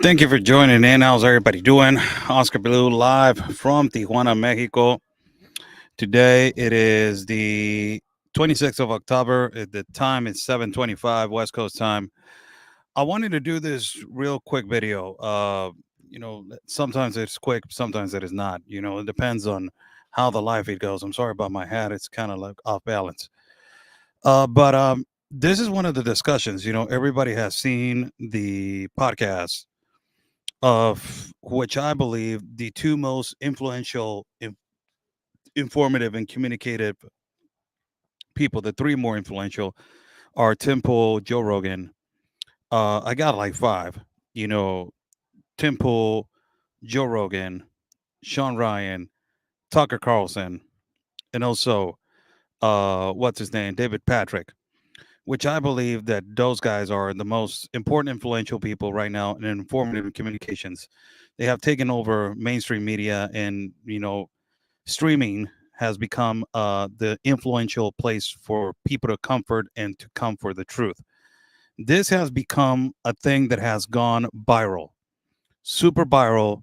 Thank you for joining in. How's everybody doing? Oscar Blue live from Tijuana, Mexico. Today it is the 26th of October. The time is 7:25 West Coast time. I wanted to do this real quick video. Sometimes it's quick, sometimes it is not. It depends on how the live feed goes. I'm sorry about my hat. It's kind of like off balance. But this is one of the discussions. Everybody has seen the podcast of which I believe the two most influential, informative, and communicative people, the three more influential, are Temple, Joe Rogan. I got like five. You know, Temple, Joe Rogan, Sean Ryan, Tucker Carlson, and also what's his name, David Patrick. Which I believe that those guys are the most important, influential people right now in informative communications. They have taken over mainstream media, and streaming has become the influential place for people to comfort and to come for the truth. This has become a thing that has gone viral, super viral.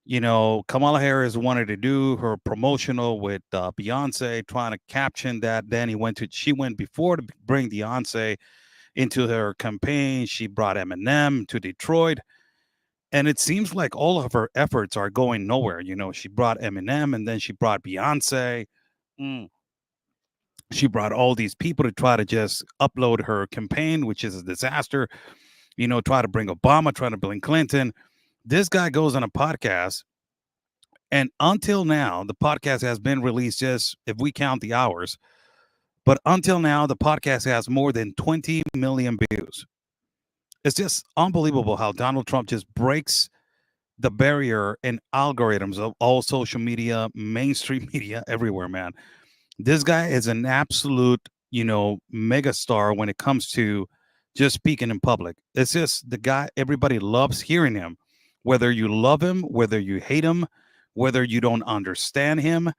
Kamala Harris wanted to do her promotional with Beyonce, trying to caption that. Then she went before to bring Beyonce into her campaign. She brought Eminem to Detroit. And it seems like all of her efforts are going nowhere. She brought Eminem and then she brought Beyonce. Mm. She brought all these people to try to just upload her campaign, which is a disaster. Try to bring Obama, try to bring Clinton. This guy goes on a podcast. And until now, the podcast has been released, just if we count the hours. But until now, the podcast has more than 20 million views. It's just unbelievable how Donald Trump just breaks the barrier and algorithms of all social media, mainstream media, everywhere, man. This guy is an absolute, megastar when it comes to just speaking in public. It's just the guy, everybody loves hearing him, whether you love him, whether you hate him, whether you don't understand him,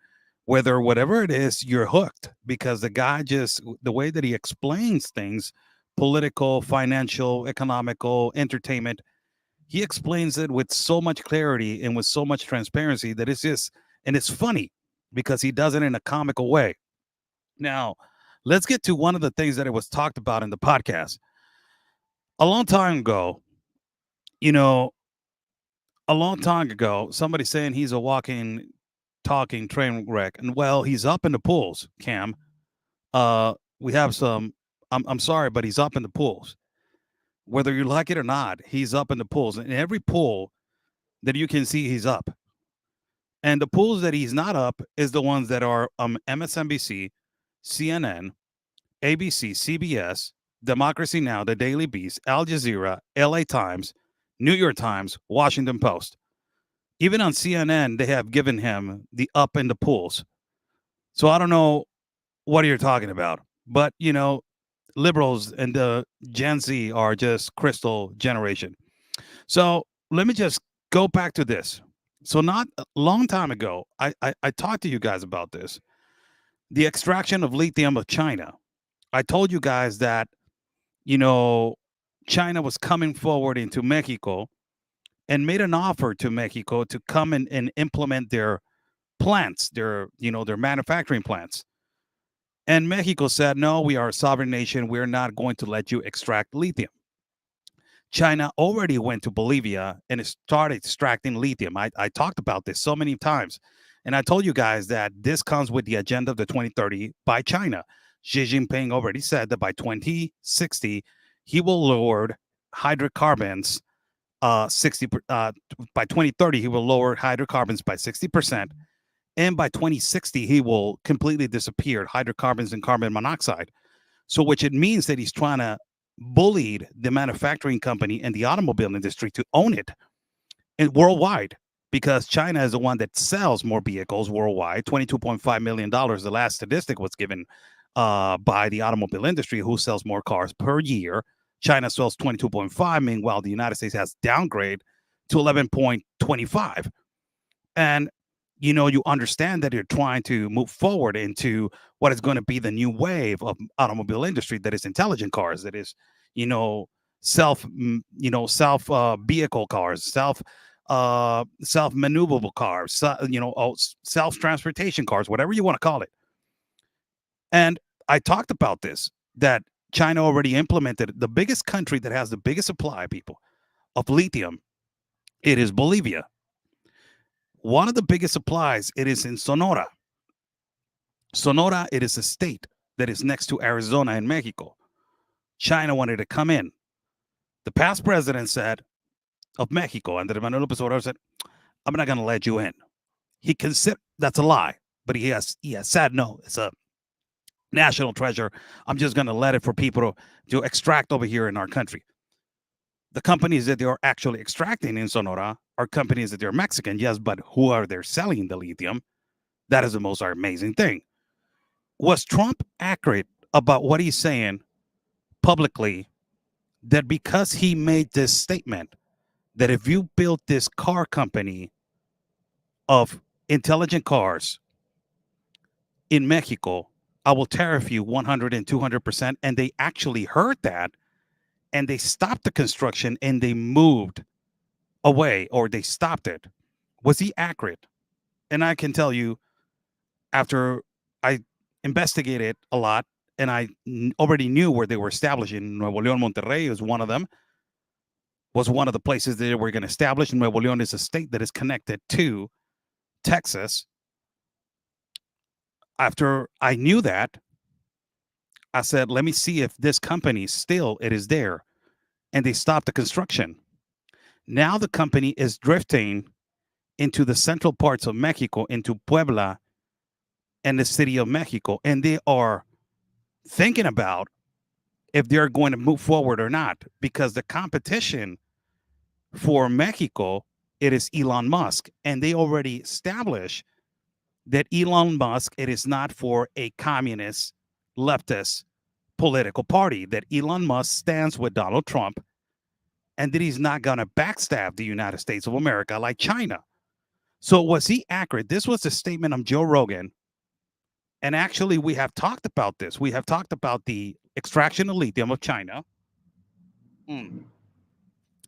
whether whatever it is, you're hooked because the guy just, the way that he explains things, political, financial, economical, entertainment, he explains it with so much clarity and with so much transparency that it's just, and it's funny because he does it in a comical way. Now, let's get to one of the things that it was talked about in the podcast. A long time ago, you know, a long time ago, somebody saying he's a walking, talking train wreck. And well, he's up in the pools, Cam. We have some, I'm sorry, but he's up in the pools. Whether you like it or not, he's up in the pools. And every pool that you can see, he's up. And the pools that he's not up is the ones that are MSNBC, CNN, ABC, CBS, Democracy Now, The Daily Beast, Al Jazeera, LA Times, New York Times, Washington Post. Even on CNN, they have given him the up in the pools. So I don't know what you're talking about. But, liberals and the Gen Z are just crystal generation. So let me just go back to this. So not a long time ago, I talked to you guys about this. The extraction of lithium of China. I told you guys that, you know, China was coming forward into Mexico and made an offer to Mexico to come and implement their plants, their manufacturing plants. And Mexico said, no, we are a sovereign nation. We're not going to let you extract lithium. China already went to Bolivia and it started extracting lithium. I talked about this so many times. And I told you guys that this comes with the agenda of the 2030 by China. Xi Jinping already said that by 2060, he will lower hydrocarbons 60 by 2030 he will lower hydrocarbons by 60%, and by 2060 he will completely disappear hydrocarbons and carbon monoxide. So which it means that he's trying to bully the manufacturing company and the automobile industry to own it and worldwide, because China is the one that sells more vehicles worldwide. $22.5 million, the last statistic was given by the automobile industry, who sells more cars per year. China sells 22.5, meanwhile the United States has downgraded to 11.25. And you understand that you're trying to move forward into what is going to be the new wave of automobile industry, that is intelligent cars, that is, you know, self vehicle cars, self maneuverable cars, self transportation cars, whatever you want to call it. And I talked about this, that China already implemented. The biggest country that has the biggest supply, people, of lithium, it is Bolivia. One of the biggest supplies, it is in Sonora. Sonora, it is a state that is next to Arizona and Mexico. China wanted to come in. The past president said of Mexico, Andrés Manuel López Obrador said, I'm not going to let you in. He considered, that's a lie, but he has said, no, it's a national treasure. I'm just going to let it for people to extract over here in our country. The companies that they are actually extracting in Sonora are companies that they're Mexican, yes, but who are they selling the lithium? That is the most amazing thing. Was Trump accurate about what he's saying publicly, that because he made this statement that if you build this car company of intelligent cars in Mexico, I will tariff you 100 and 200%. And they actually heard that, and they stopped the construction and they moved away, or they stopped it. Was he accurate? And I can tell you, after I investigated a lot, and I already knew where they were establishing. Nuevo León, Monterrey was one of them, was one of the places that they were going to establish. Nuevo León is a state that is connected to Texas. After I knew that, I said, let me see if this company still, it is there. And they stopped the construction. Now the company is drifting into the central parts of Mexico, into Puebla and the city of Mexico. And they are thinking about if they're going to move forward or not, because the competition for Mexico, it is Elon Musk. And they already established that Elon Musk, it is not for a communist, leftist political party, that Elon Musk stands with Donald Trump, and that he's not going to backstab the United States of America like China. So was he accurate? This was a statement of Joe Rogan. And actually, we have talked about this. We have talked about the extraction of lithium of China.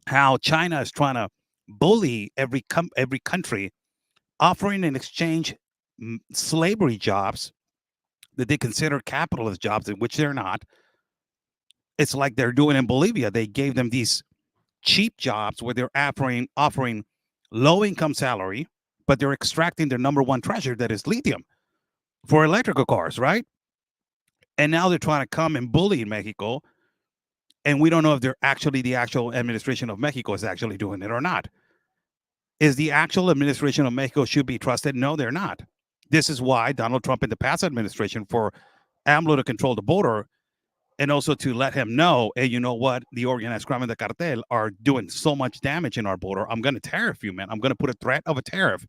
How China is trying to bully every country, offering in exchange slavery jobs that they consider capitalist jobs, in which they're not. It's like they're doing in Bolivia. They gave them these cheap jobs where they're offering low income salary, but they're extracting their number one treasure, that is lithium, for electrical cars, right? And now they're trying to come and bully in Mexico. And we don't know if they're actually, the actual administration of Mexico is actually doing it or not. Is the actual administration of Mexico should be trusted? No, they're not. This is why Donald Trump in the past administration, for AMLO to control the border, and also to let him know, hey, you know what? The organized crime and the cartel are doing so much damage in our border. I'm going to tariff you, man. I'm going to put a threat of a tariff.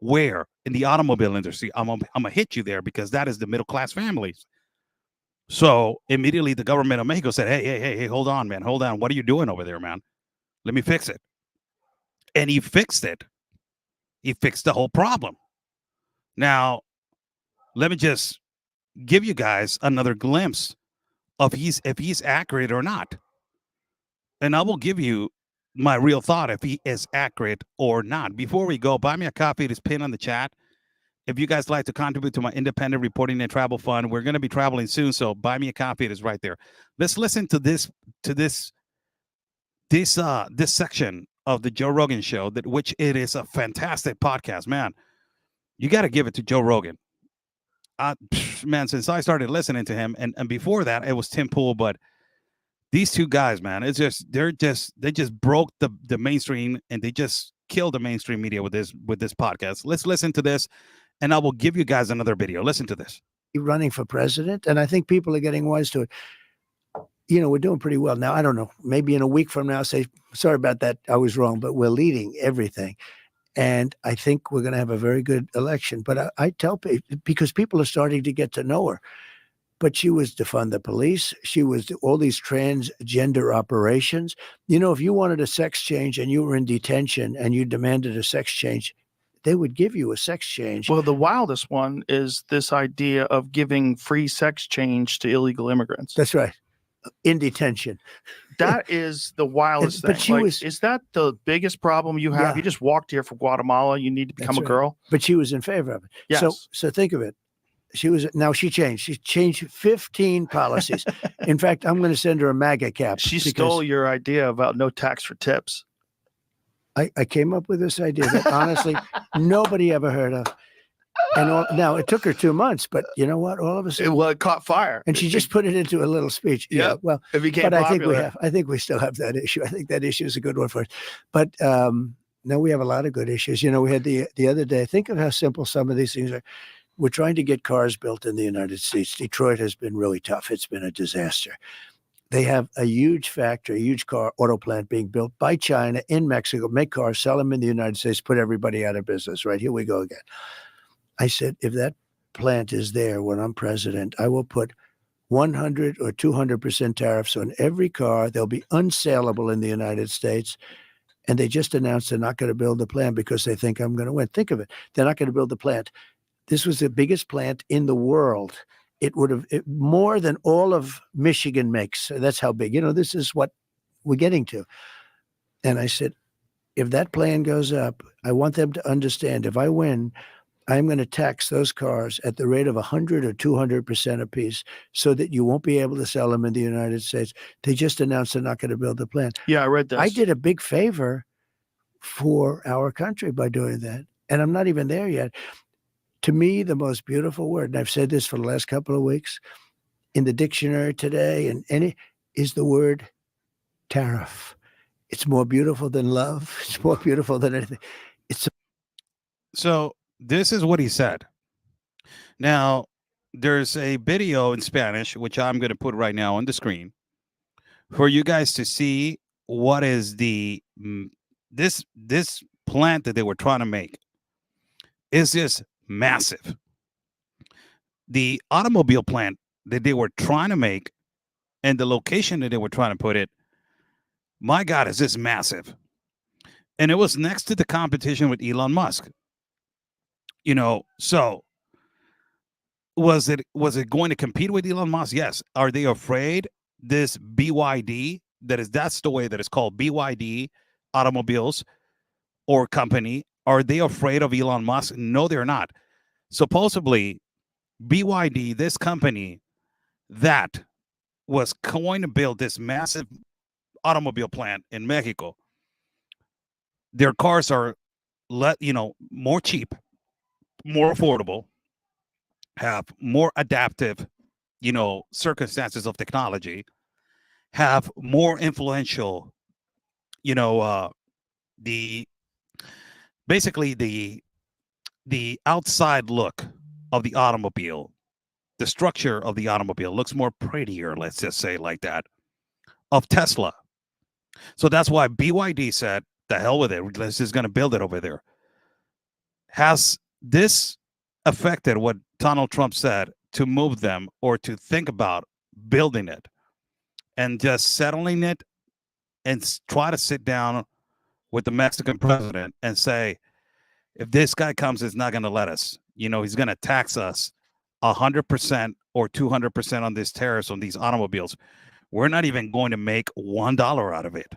Where? In the automobile industry. I'm going to hit you there, because that is the middle class families. So immediately the government of Mexico said, hey, hold on, man. Hold on. What are you doing over there, man? Let me fix it. And he fixed it. He fixed the whole problem. Now, let me just give you guys another glimpse of if he's accurate or not. And I will give you my real thought if he is accurate or not. Before we go, buy me a coffee. It is pinned on the chat. If you guys like to contribute to my independent reporting and travel fund, we're going to be traveling soon. So buy me a coffee. It is right there. Let's listen to this section of the Joe Rogan show, which it is a fantastic podcast, man. You got to give it to Joe Rogan. Man, since I started listening to him, and before that, it was Tim Pool, but these two guys, man, it's just they just broke the mainstream, and they just killed the mainstream media with this podcast. Let's listen to this, and I will give you guys another video. Listen to this. Running for president, and I think people are getting wise to it. You know, we're doing pretty well now. I don't know, maybe in a week from now, say, sorry about that, I was wrong, but we're leading everything. And I think we're going to have a very good election. But I tell people, because people are starting to get to know her. But she was defund the police. She was all these transgender operations. You know, if you wanted a sex change and you were in detention and you demanded a sex change, they would give you a sex change. Well, the wildest one is this idea of giving free sex change to illegal immigrants. That's right. In detention. That is the wildest but thing. she Like, was- is that the biggest problem you have? Yeah. You just walked here from Guatemala. You need to become That's a right. girl. But she was in favor of it. Yes. So think of it. She changed 15 policies. In fact, I'm going to send her a MAGA cap. She because stole your idea about no tax for tips. I came up with this idea that honestly nobody ever heard of. And now it took her 2 months, but you know what? All of a sudden, It caught fire. and she just put it into a little speech. Yeah. Yep. Well, It became but popular. I think we still have that issue. I think that issue is a good one for us. But no, we have a lot of good issues. You know, we had the other day. Think of how simple some of these things are. We're trying to get cars built in the United States. Detroit has been really tough. It's been a disaster. They have a huge factory, a huge auto plant being built by China in Mexico, make cars, sell them in the United States, put everybody out of business. Right, here we go again. I said, if that plant is there when I'm president, I will put 100 or 200% tariffs on every car. They'll be unsaleable in the United States. And they just announced they're not going to build the plant because they think I'm going to win. Think of it. They're not going to build the plant. This was the biggest plant in the world. It would have more than all of Michigan makes. That's how big. You know, this is what we're getting to. And I said, if that plan goes up, I want them to understand if I win, I'm going to tax those cars at the rate of 100 or 200% apiece so that you won't be able to sell them in the United States. They just announced they're not going to build the plant. Yeah, I read this. I did a big favor for our country by doing that. And I'm not even there yet. To me, the most beautiful word, and I've said this for the last couple of weeks, in the dictionary today, and is the word tariff. It's more beautiful than love. It's more beautiful than anything. So this is what he said. Now, there's a video in Spanish, which I'm going to put right now on the screen for you guys to see what is this plant that they were trying to make is just massive. The automobile plant that they were trying to make and the location that they were trying to put it, my God, is this massive. And it was next to the competition with Elon Musk. You know, so was it going to compete with Elon Musk? Yes. Are they afraid this BYD, that's the way that it's called, BYD automobiles or company, are they afraid of Elon Musk? No, they're not. Supposedly, BYD, this company that was going to build this massive automobile plant in Mexico, their cars are more cheap, more affordable, have more adaptive, circumstances of technology, have more influential, the basically the outside look of the automobile, the structure of the automobile looks more prettier, let's just say like that, of Tesla. So that's why BYD said, the hell with it, let's just going to build it over there. Has this affected what Donald Trump said to move them or to think about building it and just settling it and try to sit down with the Mexican president and say, if this guy comes, it's not going to let us, he's going to tax us 100% or 200% on these tariffs on these automobiles. We're not even going to make $1 out of it.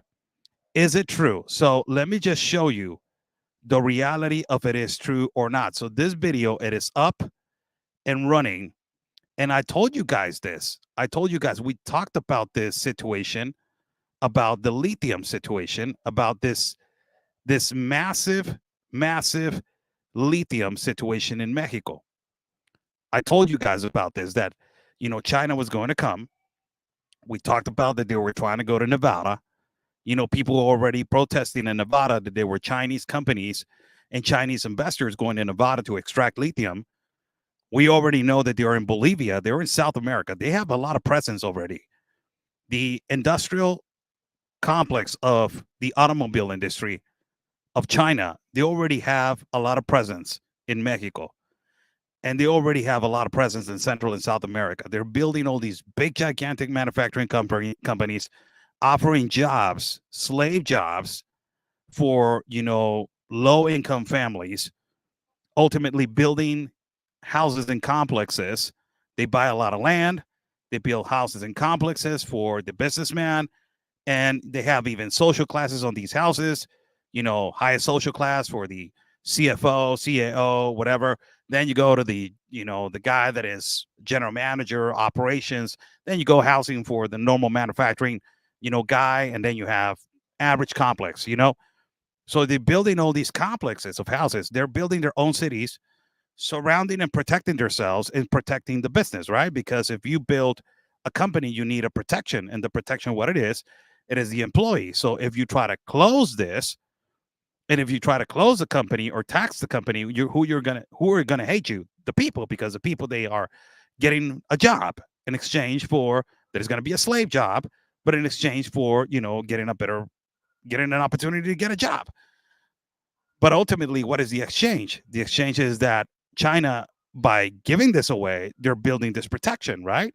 Is it true? So let me just show you the reality of it is true or not. So this video, it is up and running. And I told you guys this. We talked about this situation, about the lithium situation, about this massive lithium situation in Mexico. I told you guys about this, that, China was going to come. We talked about that they were trying to go to Nevada. People were already protesting in Nevada that there were Chinese companies and Chinese investors going to Nevada to extract lithium. We already know that they're in Bolivia. They're in South America. They have a lot of presence already. The industrial complex of the automobile industry of China, they already have a lot of presence in Mexico. And they already have a lot of presence in Central and South America. They're building all these big, gigantic manufacturing companies, offering jobs, slave jobs for, low-income families, ultimately building houses and complexes. They buy a lot of land. They build houses and complexes for the businessman. And they have even social classes on these houses, highest social class for the CFO, CAO, whatever. Then you go to the guy that is general manager, operations. Then you go housing for the normal manufacturing, guy. And then you have average complex, So they're building all these complexes of houses. They're building their own cities, surrounding and protecting themselves and protecting the business, right? Because if you build a company, you need a protection. And the protection, what it is the employee. So if you try to close this, and if you try to close the company or tax the company, who are gonna hate you? The people, because the people, they are getting a job in exchange for that is going to be a slave job, but in exchange for getting an opportunity to get a job. But ultimately, what is the exchange? The exchange is that China, by giving this away, they're building this protection, right?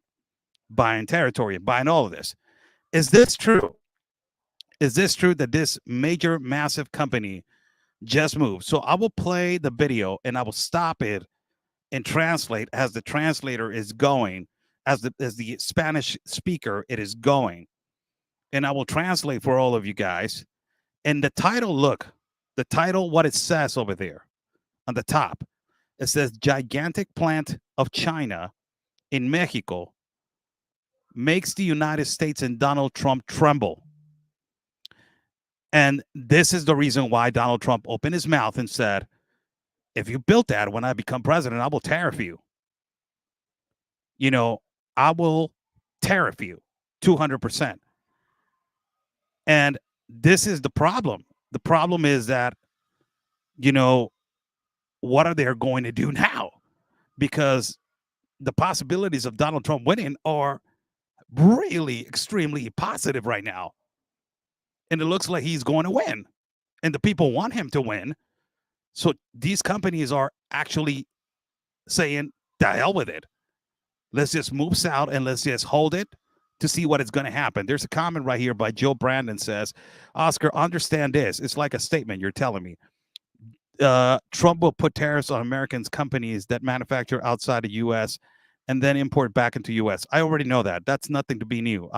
Buying territory, buying all of this. Is this true? Is this true that this major, massive company just moved? So I will play the video and I will stop it and translate as the translator is going, as the Spanish speaker it is going, and I will translate for all of you guys. And the title, what it says over there on the top, it says gigantic plant of China in Mexico makes the United States and Donald Trump tremble. And this is the reason why Donald Trump opened his mouth and said, if you built that, when I become president, I will tariff you. I will tariff you 200%. And this is the problem. The problem is that, what are they going to do now? Because the possibilities of Donald Trump winning are really extremely positive right now. And it looks like he's going to win. And the people want him to win. So these companies are actually saying, the hell with it. Let's just move south and let's just hold it to see what is going to happen. There's a comment right here by Joe Brandon says, Oscar, understand this. It's like a statement you're telling me. Trump will put tariffs on Americans companies that manufacture outside the U.S. and then import back into U.S. I already know that. That's nothing to be new.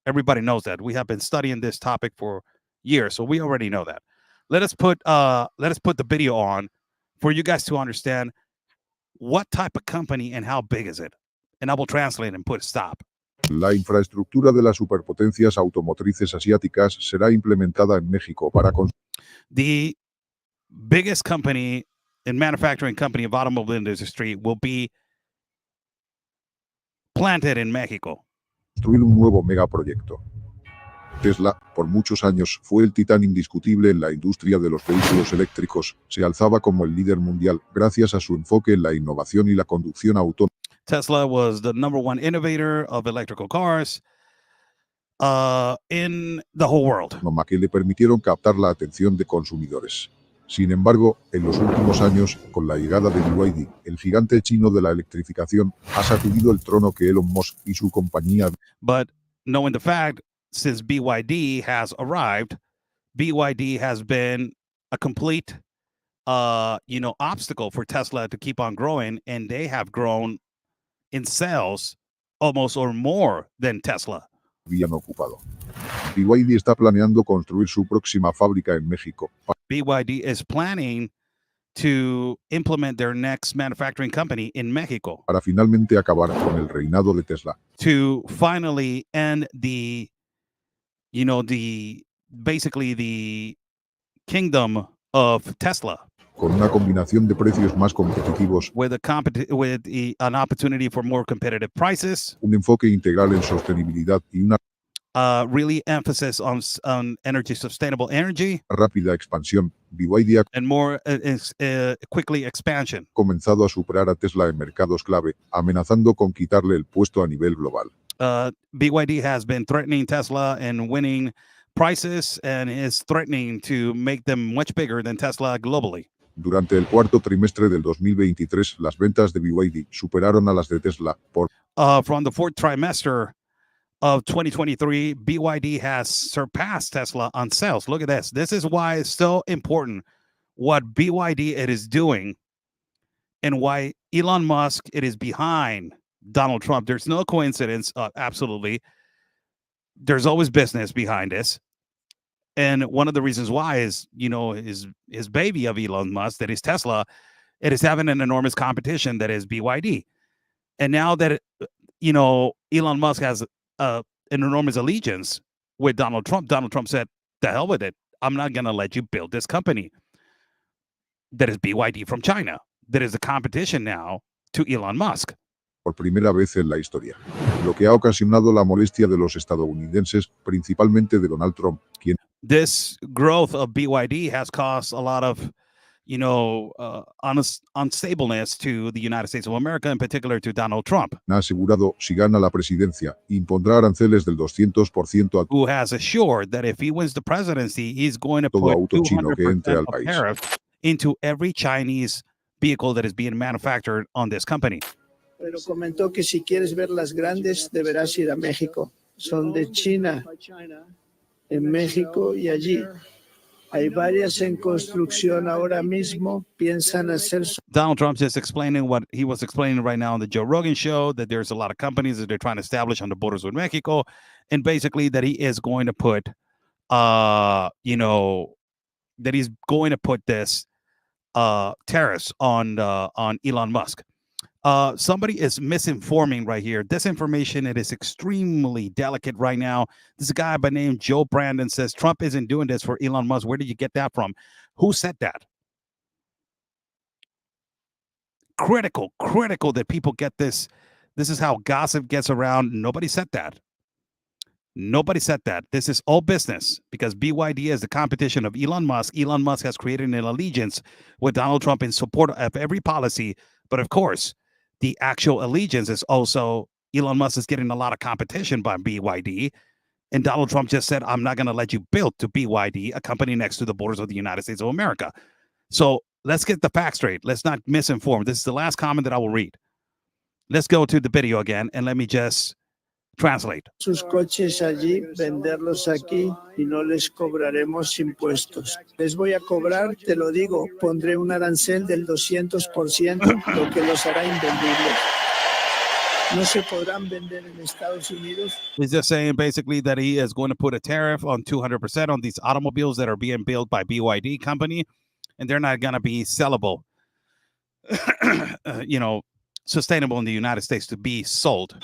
Everybody knows that. We have been studying this topic for years, so we already know that. Let us put the video on for you guys to understand what type of company and how big is it. And I will translate and put stop. La infraestructura de las superpotencias automotrices asiáticas será implementada en México para The biggest company and manufacturing company of automobile industry will be planted in Mexico. Construir un nuevo megaproyecto. Tesla, por muchos años, fue el titán indiscutible en la industria de los vehículos eléctricos. Se alzaba como el líder mundial gracias a su enfoque en la innovación y la conducción autónoma. Tesla was the number one innovator of electrical cars in the whole world. Que le permitieron captar la atención de consumidores. Sin embargo, en los últimos años, con la llegada de BYD, el gigante chino de la electrificación, ha sacudido el trono que Elon Musk y su compañía. But knowing the fact, since BYD has arrived, BYD has been a complete, obstacle for Tesla to keep on growing, and they have grown in sales almost or more than Tesla. Habían ocupado. BYD está planeando construir su próxima fábrica en México. BYD is planning to implement their next manufacturing company in Mexico. Para finalmente acabar con el reinado de Tesla. To finally end basically the kingdom of Tesla. Con una combinación de precios más competitivos. With an opportunity for more competitive prices. Un enfoque integral en sostenibilidad y una really emphasis on sustainable energy. Rápida expansión. BYD and more quickly expansion. Comenzado a superar a Tesla en mercados clave, amenazando con quitarle el puesto a nivel global. BYD has been threatening Tesla and winning prices and is threatening to make them much bigger than Tesla globally. Durante el cuarto trimestre del 2023, las ventas de BYD superaron a las de Tesla por from the fourth trimester of 2023, BYD has surpassed Tesla on sales. Look at this. This is why it's so important what BYD it is doing and why Elon Musk it is behind Donald Trump. There's no coincidence, absolutely. there's always business behind this. And one of the reasons why is, his baby of Elon Musk, that is Tesla, it is having an enormous competition that is BYD. And now that, Elon Musk has an enormous allegiance with Donald Trump said, the hell with it. I'm not going to let you build this company that is BYD from China. That is a competition now to Elon Musk. Por primera vez en la historia, lo que ha ocasionado la molestia de los estadounidenses, principalmente de Donald Trump, quien This growth of BYD has caused a lot of, unstableness to the United States of America, in particular to Donald Trump, ha asegurado, si gana la presidencia, impondrá aranceles del 200% a who has assured that if he wins the presidency, he's going to todo put auto chino que entre 200% al of país. tariff into every Chinese vehicle that is being manufactured on this company. Pero comentó que si quieres ver las grandes, deberás ir a México. Son de China, en México y allí. Hay varias en construcción ahora mismo. Piensan hacer. Donald Trump just explaining what he was explaining right now on the Joe Rogan show, that there's a lot of companies that they're trying to establish on the borders with Mexico, and basically that he is going to put, that he's going to put this tariffs on Elon Musk. Somebody is misinforming right here. Disinformation, it is extremely delicate right now. This guy by name Joe Brandon says Trump isn't doing this for Elon Musk. Where did you get that from? Who said that? Critical that people get this. This is how gossip gets around. Nobody said that. Nobody said that. This is all business because BYD is the competition of Elon Musk. Elon Musk has created an allegiance with Donald Trump in support of every policy. But of course, the actual allegiance is also Elon Musk is getting a lot of competition by BYD. And Donald Trump just said, I'm not going to let you build to BYD, a company next to the borders of the United States of America. So let's get the facts straight. Let's not misinform. This is the last comment that I will read. Let's go to the video again and let me just translate. Sus coches allí, venderlos aquí y no les cobraremos impuestos. Les voy a cobrar, te lo digo, pondré un arancel del 200%, lo que los hará invendibles. No se podrán vender en Estados Unidos. He's just saying basically that he is going to put a tariff on 200% on these automobiles that are being built by BYD company, and they're not going to be sellable, sustainable in the United States to be sold.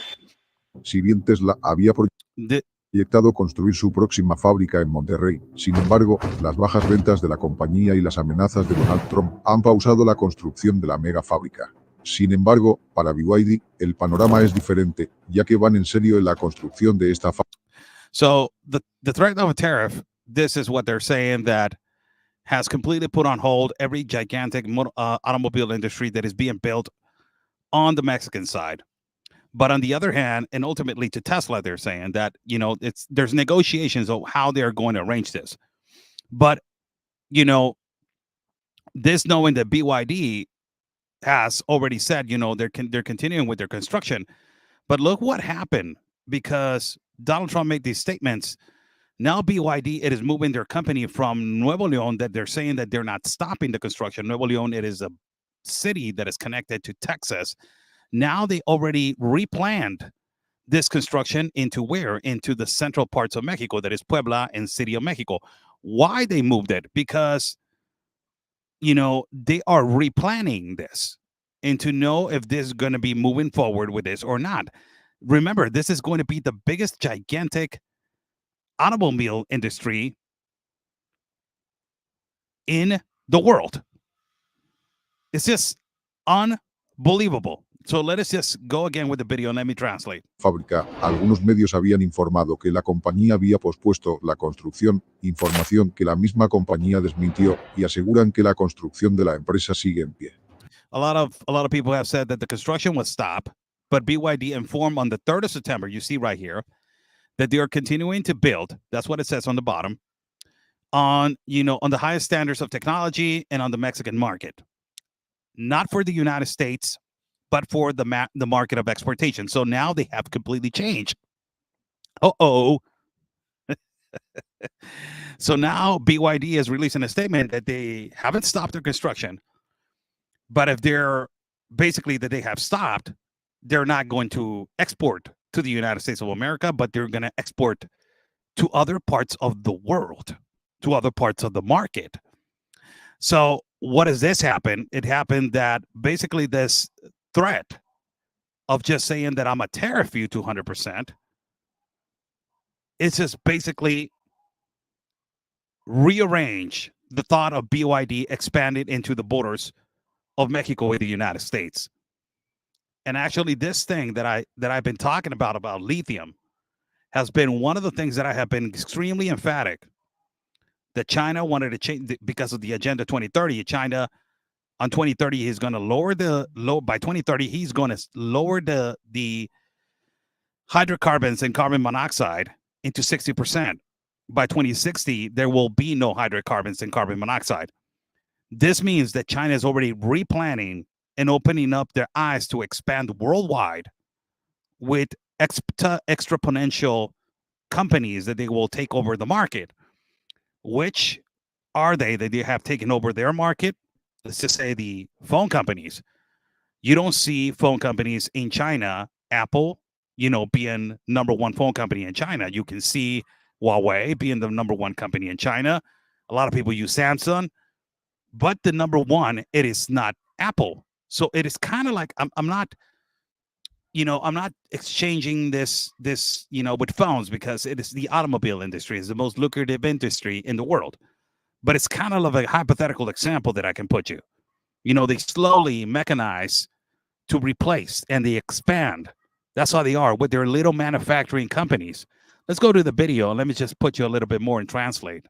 Si bien Tesla había proyectado construir su próxima fábrica en Monterrey, sin embargo, las bajas ventas de la compañía y las amenazas de Donald Trump han pausado la construcción de la mega fábrica. Sin embargo, para BYD, el panorama es diferente, ya que van en serio en la construcción de esta fábrica. So the threat of a tariff, this is what they're saying, that has completely put on hold every gigantic automobile industry that is being built on the Mexican side. But on the other hand, and ultimately to Tesla, they're saying that, there's negotiations of how they're going to arrange this. But, this knowing that BYD has already said, they're continuing with their construction. But look what happened because Donald Trump made these statements. Now BYD, it is moving their company from Nuevo León, that they're saying that they're not stopping the construction. Nuevo León, it is a city that is connected to Texas. Now they already replanned this construction into where? Into the central parts of Mexico, that is Puebla and City of Mexico. Why they moved it? Because, they are replanning this and to know if this is going to be moving forward with this or not. Remember, this is going to be the biggest gigantic automobile industry in the world. It's just unbelievable. So let us just go again with the video and let me translate. Fábrica, algunos medios habían informado que la compañía había pospuesto la construcción, información que la misma compañía desmintió, y aseguran que la construcción de la empresa sigue en pie. A lot of people have said that the construction was stopped, but BYD informed on the 3rd of September, you see right here, that they are continuing to build. That's what it says on the bottom, on the highest standards of technology and on the Mexican market. Not for the United States, but for the market of exportation. So now they have completely changed. So now BYD is releasing a statement that they haven't stopped their construction, but if they're basically that they have stopped, they're not going to export to the United States of America, but they're going to export to other parts of the world, to other parts of the market. So what does this happen? It happened that basically this threat of just saying that I'm a tariff you 200%, it's just basically rearrange the thought of BYD expanded into the borders of Mexico with the United States. And actually, this thing that I've been talking about lithium has been one of the things that I have been extremely emphatic that China wanted to change because of the Agenda 2030. China on 2030 is going to by 2030 he's going to lower the hydrocarbons and carbon monoxide into 60%. By 2060, there will be no hydrocarbons and carbon monoxide. This means that China is already replanning and opening up their eyes to expand worldwide with exponential companies that they will take over the market. Which are they that they have taken over their market? Let's just say the phone companies. You don't see phone companies in China, Apple, being number one phone company in China. You can see Huawei being the number one company in China. A lot of people use Samsung, but the number one, it is not Apple. So it is kind of like I'm not exchanging this with phones because it is the automobile industry is the most lucrative industry in the world. But it's kind of like a hypothetical example that I can put you. They slowly mechanize to replace and they expand. That's how they are with their little manufacturing companies. Let's go to the video and let me just put you a little bit more and translate.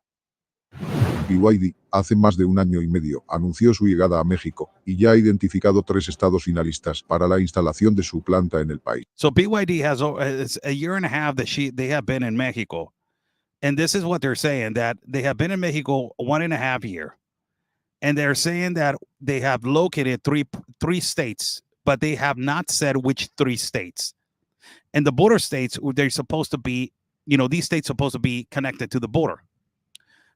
BYD, hace más de un año y medio, anunció su llegada a México y ya ha identificado 3 estados finalistas para la instalación de su planta en el país. So BYD has it's a year and a half that they have been in Mexico. And this is what they're saying, that they have been in Mexico 1.5 years. And they're saying that they have located three states, but they have not said which 3 states. And the border states, they're supposed to be, these states supposed to be connected to the border.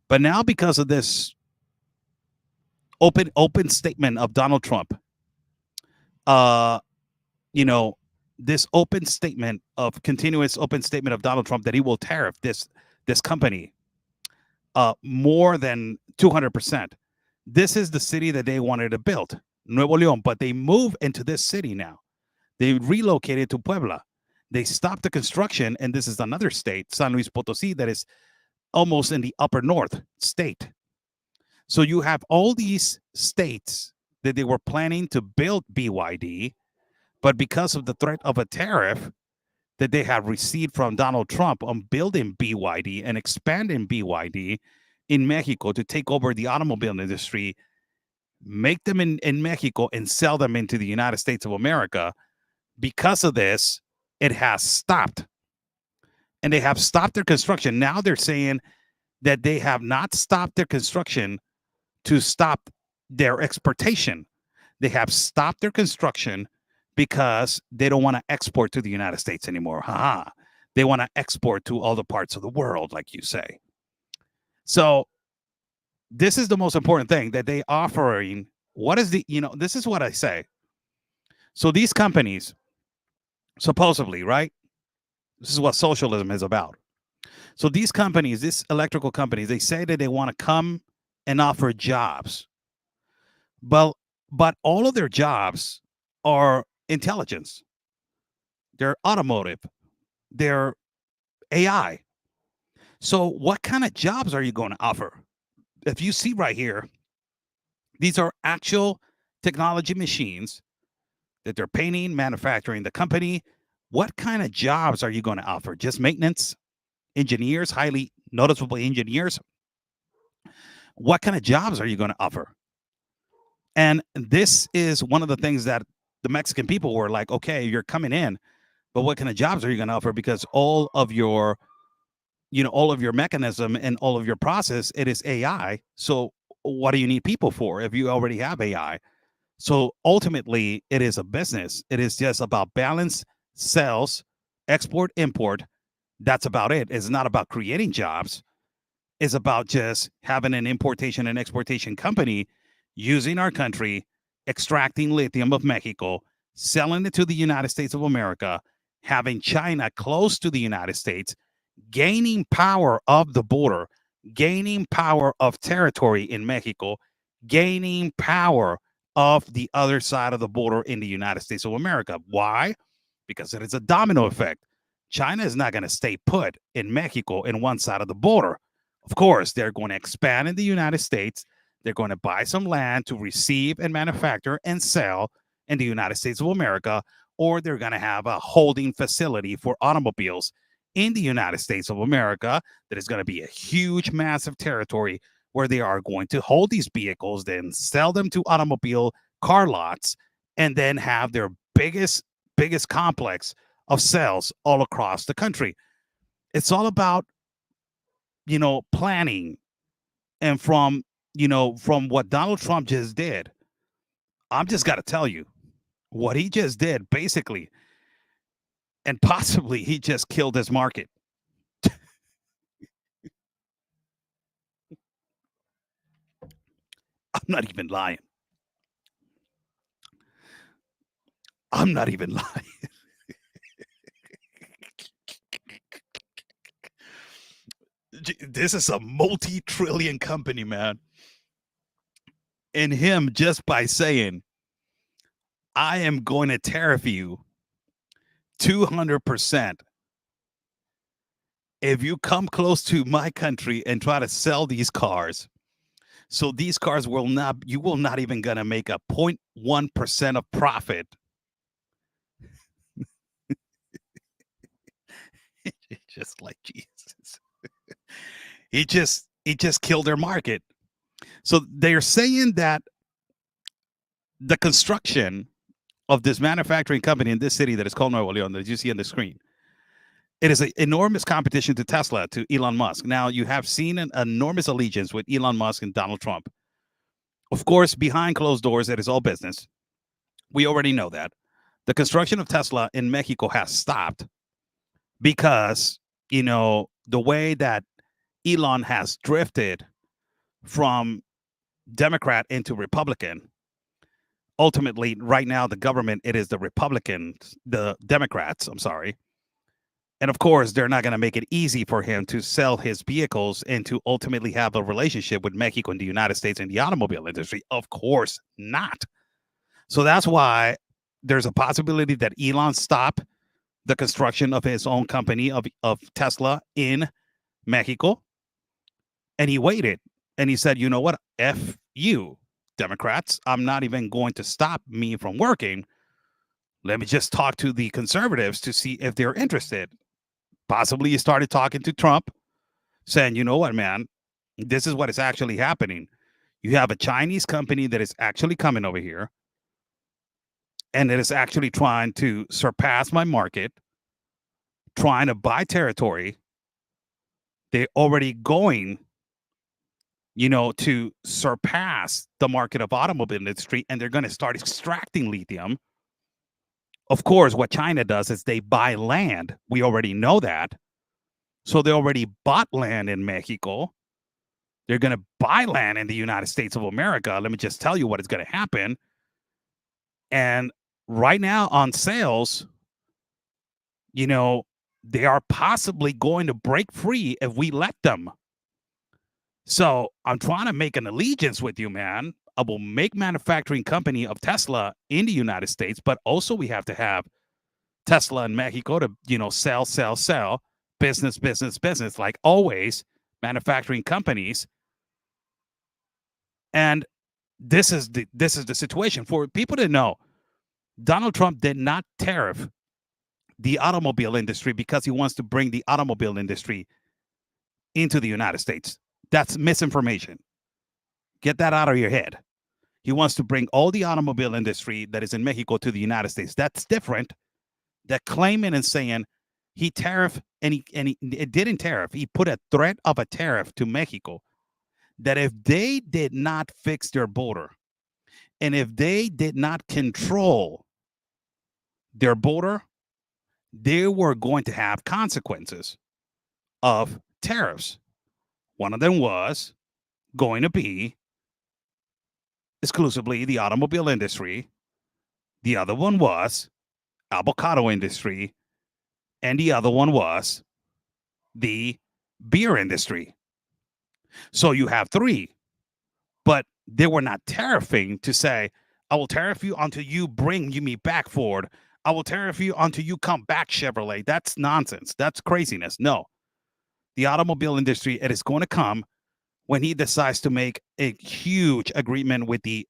But now because of this open statement of Donald Trump, this continuous open statement of Donald Trump that he will tariff this company more than 200%. This is the city that they wanted to build, Nuevo León, but they move into this city now. They relocated to Puebla. They stopped the construction, and this is another state, San Luis Potosí, that is almost in the upper north state. So you have all these states that they were planning to build BYD, but because of the threat of a tariff that they have received from Donald Trump on building BYD and expanding BYD in Mexico to take over the automobile industry, make them in Mexico and sell them into the United States of America. Because of this, it has stopped. And they have stopped their construction. Now they're saying that they have not stopped their construction to stop their exportation. They have stopped their construction because they don't want to export to the United States anymore. They want to export to other parts of the world, like you say. So this is the most important thing that they offering. What is this is what I say. So these companies, supposedly, right? This is what socialism is about. So these companies, these electrical companies, they say that they want to come and offer jobs. But all of their jobs are intelligence. They're automotive. They're AI. So what kind of jobs are you going to offer? If you see right here, these are actual technology machines that they're painting, manufacturing the company. What kind of jobs are you going to offer? Just maintenance, engineers, highly noticeable engineers? What kind of jobs are you going to offer? And this is one of the things that the Mexican people were like, okay, you're coming in, but what kind of jobs are you going to offer? Because all of your mechanism and all of your process, it is AI. So what do you need people for if you already have AI? So ultimately, it is a business. It is just about balance, sales, export, import. That's about it. It's not about creating jobs. It's about just having an importation and exportation company using our country, extracting lithium of Mexico, selling it to the United States of America, having China close to the United States, gaining power of the border, gaining power of territory in Mexico, gaining power of the other side of the border in the United States of America. Why? Because it is a domino effect. China is not going to stay put in Mexico in one side of the border. Of course, they're going to expand in the United States. They're going to buy some land to receive and manufacture and sell in the United States of America, or they're going to have a holding facility for automobiles in the United States of America that is going to be a huge, massive territory where they are going to hold these vehicles, then sell them to automobile car lots, and then have their biggest complex of sales all across the country. It's all about, planning. And from what Donald Trump just did, I'm just got to tell you what he just did, basically, and possibly he just killed his market. I'm not even lying. I'm not even lying. This is a multi-trillion company, man. And him just by saying, I am going to tariff you 200% if you come close to my country and try to sell these cars. So these cars you will not even gonna make a 0.1% of profit. It's just like Jesus. He just killed their market. So they're saying that the construction of this manufacturing company in this city that is called Nuevo León, that you see on the screen, it is an enormous competition to Tesla, to Elon Musk. Now, you have seen an enormous allegiance with Elon Musk and Donald Trump. Of course, behind closed doors, it is all business. We already know that. The construction of Tesla in Mexico has stopped because, the way that Elon has drifted from Democrat into Republican. Ultimately, right now, the government, it is the Democrats, I'm sorry. And of course, they're not going to make it easy for him to sell his vehicles and to ultimately have a relationship with Mexico and the United States and the automobile industry. Of course not. So that's why there's a possibility that Elon stop the construction of his own company of Tesla in Mexico. And he waited and he said, you know what? F you, Democrats. I'm not even going to stop me from working. Let me just talk to the conservatives to see if they're interested. Possibly he started talking to Trump, saying, you know what, man, this is what is actually happening. You have a Chinese company that is actually coming over here and it is actually trying to surpass my market, trying to buy territory. They're already going, to surpass the market of automobile industry, and they're going to start extracting lithium. Of course, what China does is they buy land. We already know that. So they already bought land in Mexico. They're going to buy land in the United States of America. Let me just tell you what is going to happen. And right now on sales, they are possibly going to break free if we let them. So I'm trying to make an allegiance with you, man. I will make manufacturing company of Tesla in the United States, but also we have to have Tesla in Mexico to, sell, business, like always, manufacturing companies. And this is the situation. For people to know, Donald Trump did not tariff the automobile industry because he wants to bring the automobile industry into the United States. That's misinformation. Get that out of your head. He wants to bring all the automobile industry that is in Mexico to the United States. That's different. That claiming and saying he tariffed and it didn't tariff. He put a threat of a tariff to Mexico that if they did not fix their border and if they did not control their border, they were going to have consequences of tariffs. One of them was going to be exclusively the automobile industry. The other one was avocado industry. And the other one was the beer industry. So you have three, but they were not tariffing to say, I will tariff you until you bring me back, Ford. I will tariff you until you come back, Chevrolet. That's nonsense. That's craziness. No, the automobile industry, it is going to come when he decides to make a huge agreement with the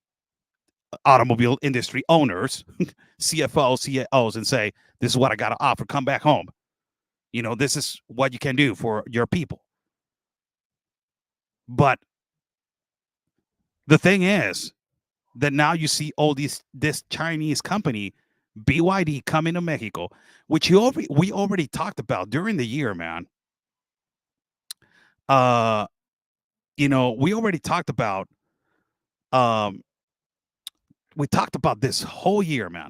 automobile industry owners, CFOs, CEOs, and say, this is what I got to offer. Come back home. This is what you can do for your people. But the thing is that now you see all this Chinese company, BYD, coming to Mexico, which we already talked about during the year, man. We already talked about we talked about this whole year, man.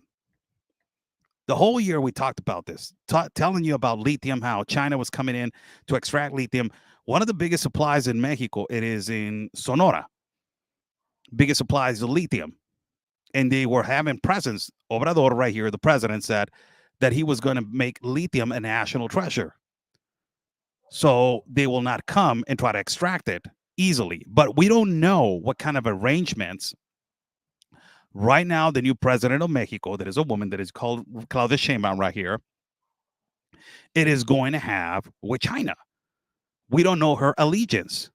The whole year we talked about this, telling you about lithium, how China was coming in to extract lithium. One of the biggest supplies in Mexico, it is in Sonora. Biggest supplies of lithium. And they were having presence. Obrador right here, the president, said that he was going to make lithium a national treasure. So they will not come and try to extract it easily. But we don't know what kind of arrangements. Right now, the new president of Mexico, that is a woman that is called Claudia Sheinbaum right here, it is going to have with China. We don't know her allegiance.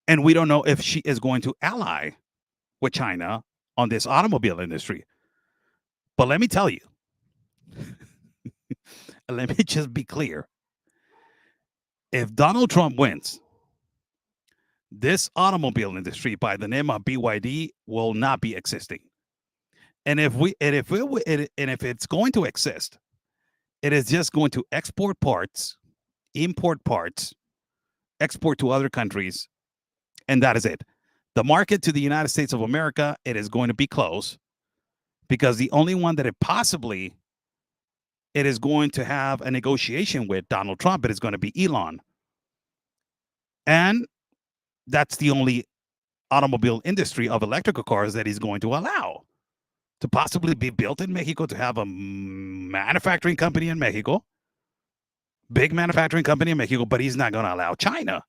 And we don't know if she is going to ally with China on this automobile industry. But let me tell you, let me just be clear. If Donald Trump wins, this automobile industry by the name of BYD will not be existing. And if it's going to exist, it is just going to export parts, import parts, export to other countries, and that is it. The market to the United States of America, it is going to be closed because the only one that it is going to have a negotiation with Donald Trump, it is going to be Elon. And that's the only automobile industry of electrical cars that he's going to allow to possibly be built in Mexico, to have a manufacturing company in Mexico, big manufacturing company in Mexico, but he's not going to allow China.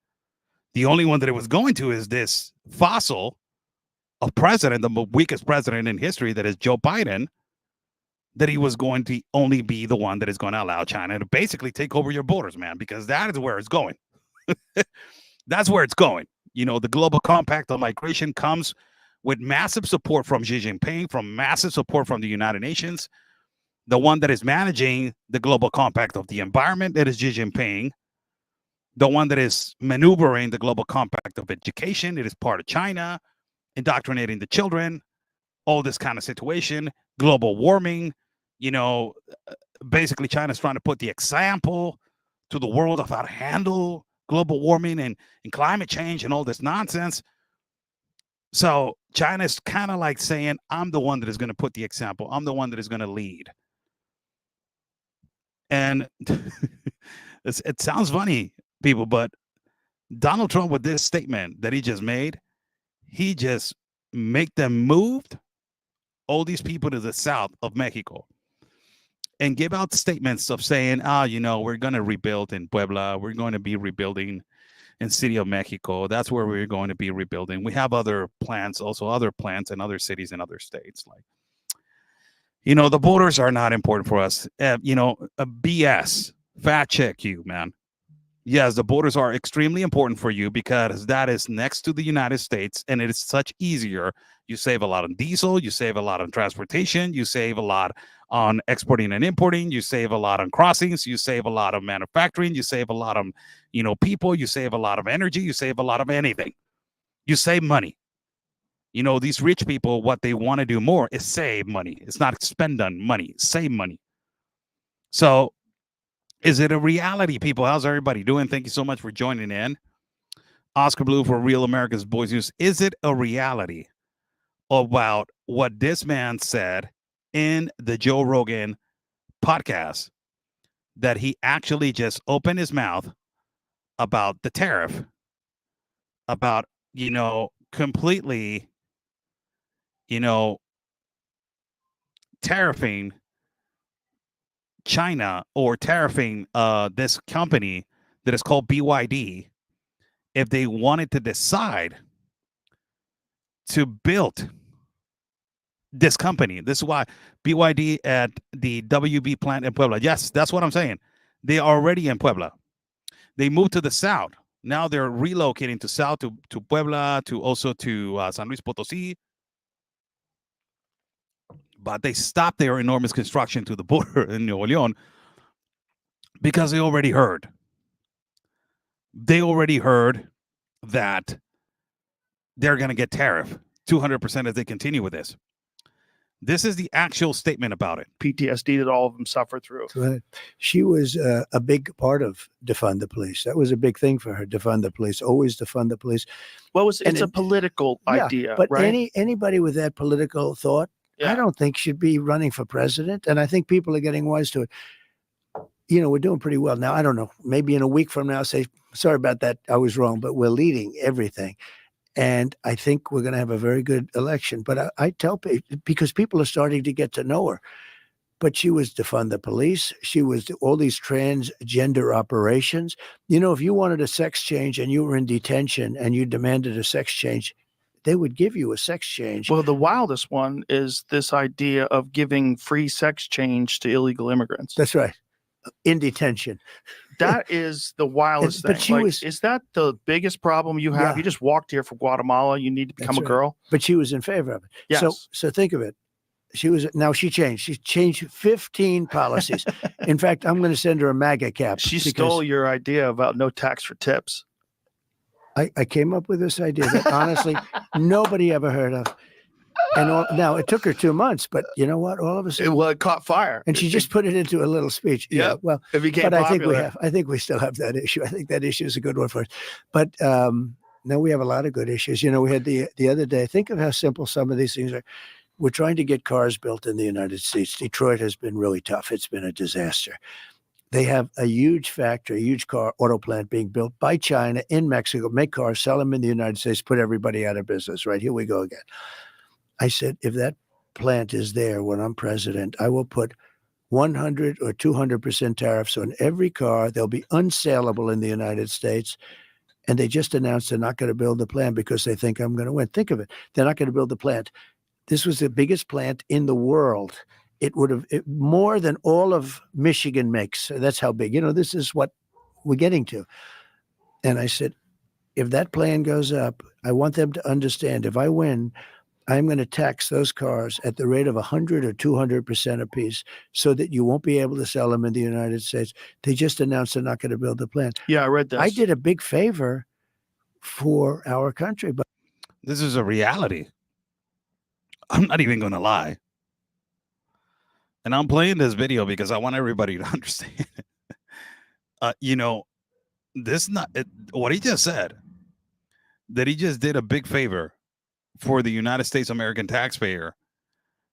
The only one that it was going to is this fossil of president, the weakest president in history, that is Joe Biden, that he was going to only be the one that is going to allow China to basically take over your borders, man, because that is where it's going. That's where it's going. The global compact on migration comes with massive support from Xi Jinping, from massive support from the United Nations. The one that is managing the global compact of the environment, that is Xi Jinping. The one that is maneuvering the global compact of education, it is part of China, indoctrinating the children, all this kind of situation, global warming. Basically China's trying to put the example to the world of how to handle global warming and climate change and all this nonsense. So China's kind of like saying, I'm the one that is going to put the example. I'm the one that is going to lead. And it sounds funny, people, but Donald Trump, with this statement that he just made, he just make them moved, all these people to the south of Mexico, and give out statements of saying, we're going to rebuild in Puebla. We're going to be rebuilding in City of Mexico. That's where we're going to be rebuilding. We have other plans, also other plants in other cities and other states. Like, the borders are not important for us. A BS. Fact check you, man. Yes, the borders are extremely important for you because that is next to the United States, and it is such easier. You save a lot on diesel. You save a lot on transportation. You save a lot on exporting and importing. You save a lot on crossings. You save a lot of manufacturing. You save a lot of, people. You save a lot of energy. You save a lot of anything. You save money. These rich people, what they want to do more is save money. It's not spend on money, save money. So is it a reality, people? How's everybody doing? Thank you so much for joining in. Oscar Blue for Real America's Boys News. Is it a reality about what this man said in the Joe Rogan podcast, that he actually just opened his mouth about the tariff, about, completely, tariffing China or tariffing this company that is called BYD if they wanted to decide to build this company. This is why BYD at the WB plant in Puebla. Yes, that's what I'm saying. They are already in Puebla. They moved to the south. Now they're relocating to south to Puebla, to also to San Luis Potosí. But they stopped their enormous construction to the border in Nuevo León because they already heard. They already heard that they're going to get tariff 200% if they continue with this. This is the actual statement about it. PTSD that all of them suffer through. Right. She was a big part of defund the police. That was a big thing for her. Defund the police, always defund the police. Well, it's And a political idea, But right? anybody with that political thought, I don't think should be running for president. And I think people are getting wise to it. We're doing pretty well now. I don't know. Maybe in a week from now, say, sorry about that, I was wrong, but we're leading everything. And I think we're going to have a very good election. But I tell people, because people are starting to get to know her. But she was defund the police. She was all these transgender operations. If you wanted a sex change and you were in detention and you demanded a sex change, they would give you a sex change. Well, the wildest one is this idea of giving free sex change to illegal immigrants. That's right. In detention. That is the wildest But thing. she Is that the biggest problem you have? Yeah. You just walked here from Guatemala. You need to become That's a girl. But she was in favor of it. Yes. So think of it. She changed. She changed 15 policies. In fact, I'm going to send her a MAGA cap. She because stole your idea about no tax for tips. I came up with this idea that honestly nobody ever heard of. And now it took her 2 months, but you know what? All of a sudden, It caught fire. and she just put it into a little speech. Yep. Well, It became but popular. I think we still have that issue. I think that issue is a good one for us. But no, we have a lot of good issues. We had the other day. Think of how simple some of these things are. We're trying to get cars built in the United States. Detroit has been really tough. It's been a disaster. They have a huge factory, a huge auto plant being built by China in Mexico, make cars, sell them in the United States, put everybody out of business. Right, here we go again. I said, if that plant is there when I'm president, I will put 100 or 200% tariffs on every car. They'll be unsaleable in the United States. And they just announced they're not going to build the plant because they think I'm going to win. Think of it. They're not going to build the plant. This was the biggest plant in the world. It would have more than all of Michigan makes. That's how big. This is what we're getting to. And I said, if that plan goes up, I want them to understand if I win, I'm going to tax those cars at the rate of 100 or 200% apiece so that you won't be able to sell them in the United States. They just announced they're not going to build the plant. Yeah, I read this. I did a big favor for our country. But This is a reality. I'm not even going to lie. And I'm playing this video because I want everybody to understand. This not what he just said, that he just did a big favor for the United States American taxpayer,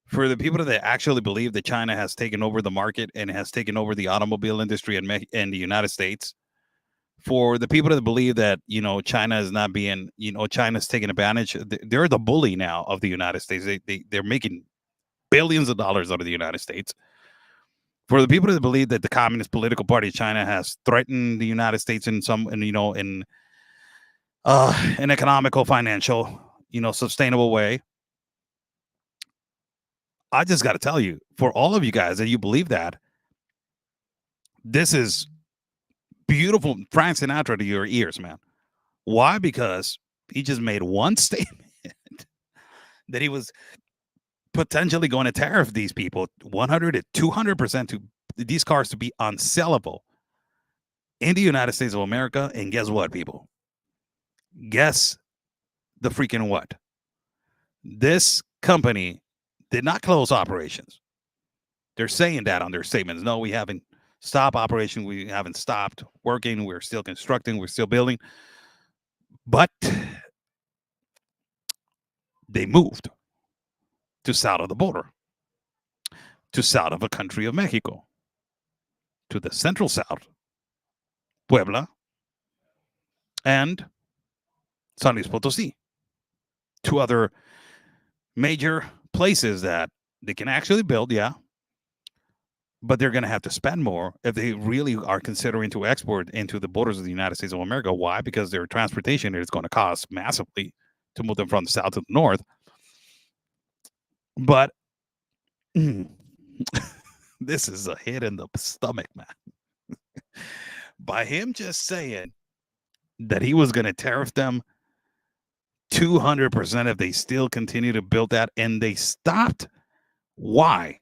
for the people that actually believe that China has taken over the market and has taken over the automobile industry in the United States, for the people that believe that, China is not being, China's taking advantage. They're the bully now of the United States. They're making billions of dollars out of the United States. For the people that believe that the Communist Political Party of China has threatened the United States in an economical, financial, sustainable way. I just got to tell you, for all of you guys that you believe that, this is beautiful Frank Sinatra to your ears, man. Why? Because he just made one statement that he was potentially going to tariff these people 100 to 200% to these cars to be unsellable in the United States of America. And guess what, people? Guess the freaking what? This company did not close operations. They're saying that on their statements. No, we haven't stopped operation. We haven't stopped working. We're still constructing. We're still building. But they moved to south of the border, to south of a country of Mexico, to the central south, Puebla, and San Luis Potosí, two other major places that they can actually build, yeah, but they're going to have to spend more if they really are considering to export into the borders of the United States of America. Why? Because their transportation is going to cost massively to move them from the south to the north. But this is a hit in the stomach, man. By him just saying that he was going to tariff them 200% if they still continue to build that, and they stopped. Why?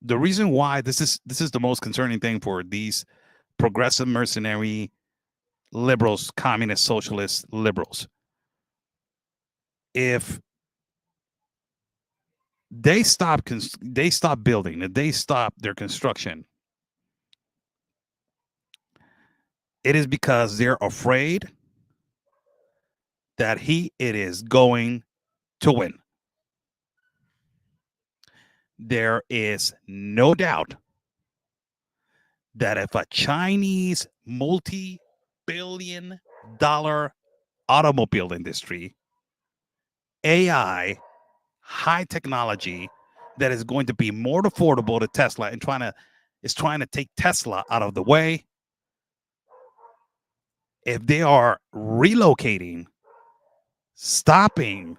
The reason why this is the most concerning thing for these progressive mercenary liberals, communist, socialist liberals. If they stop building, if they stop their construction, it is because they're afraid that it is going to win. There is no doubt that if a Chinese multi-billion-dollar automobile industry, AI, high technology, that is going to be more affordable to Tesla and is trying to take Tesla out of the way, if they are relocating, stopping,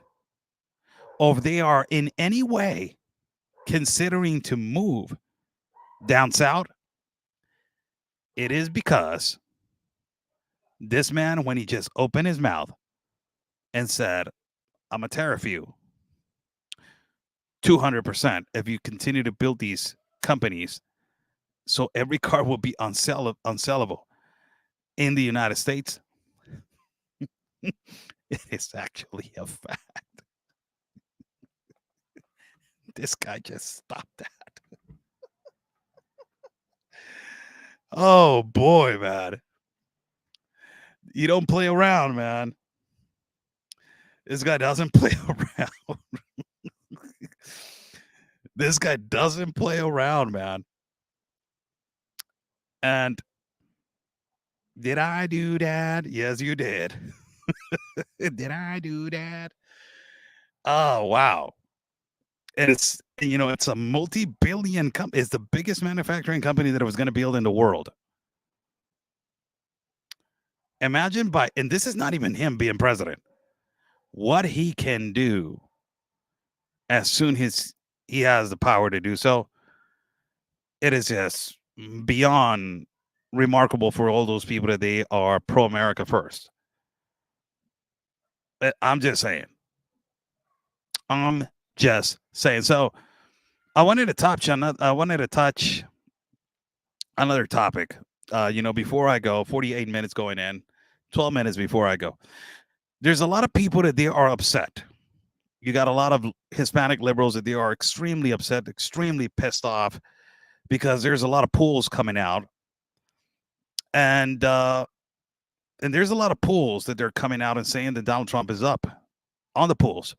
or if they are in any way considering to move down south, it is because this man, when he just opened his mouth and said, I'm going to tariff you 200% if you continue to build these companies, so every car will be unsellable in the United States. It is actually a fact. This guy just stopped that. Oh boy, man. You don't play around, man. This guy doesn't play around. This guy doesn't play around, man. And did I do that? Yes, you did. Did I do that? Oh, wow. And it's a multi-billion company. It's the biggest manufacturing company that it was going to build in the world. Imagine and this is not even him being president, what he can do as soon as he has the power to do so. It is just beyond remarkable for all those people that they are pro-America first. I'm just saying. So I wanted to touch another topic. Before I go, 48 minutes going in, 12 minutes before I go. There's a lot of people that they are upset. You got a lot of Hispanic liberals that they are extremely upset, extremely pissed off, because there's a lot of polls coming out. And there's a lot of polls that they're coming out and saying that Donald Trump is up on the polls.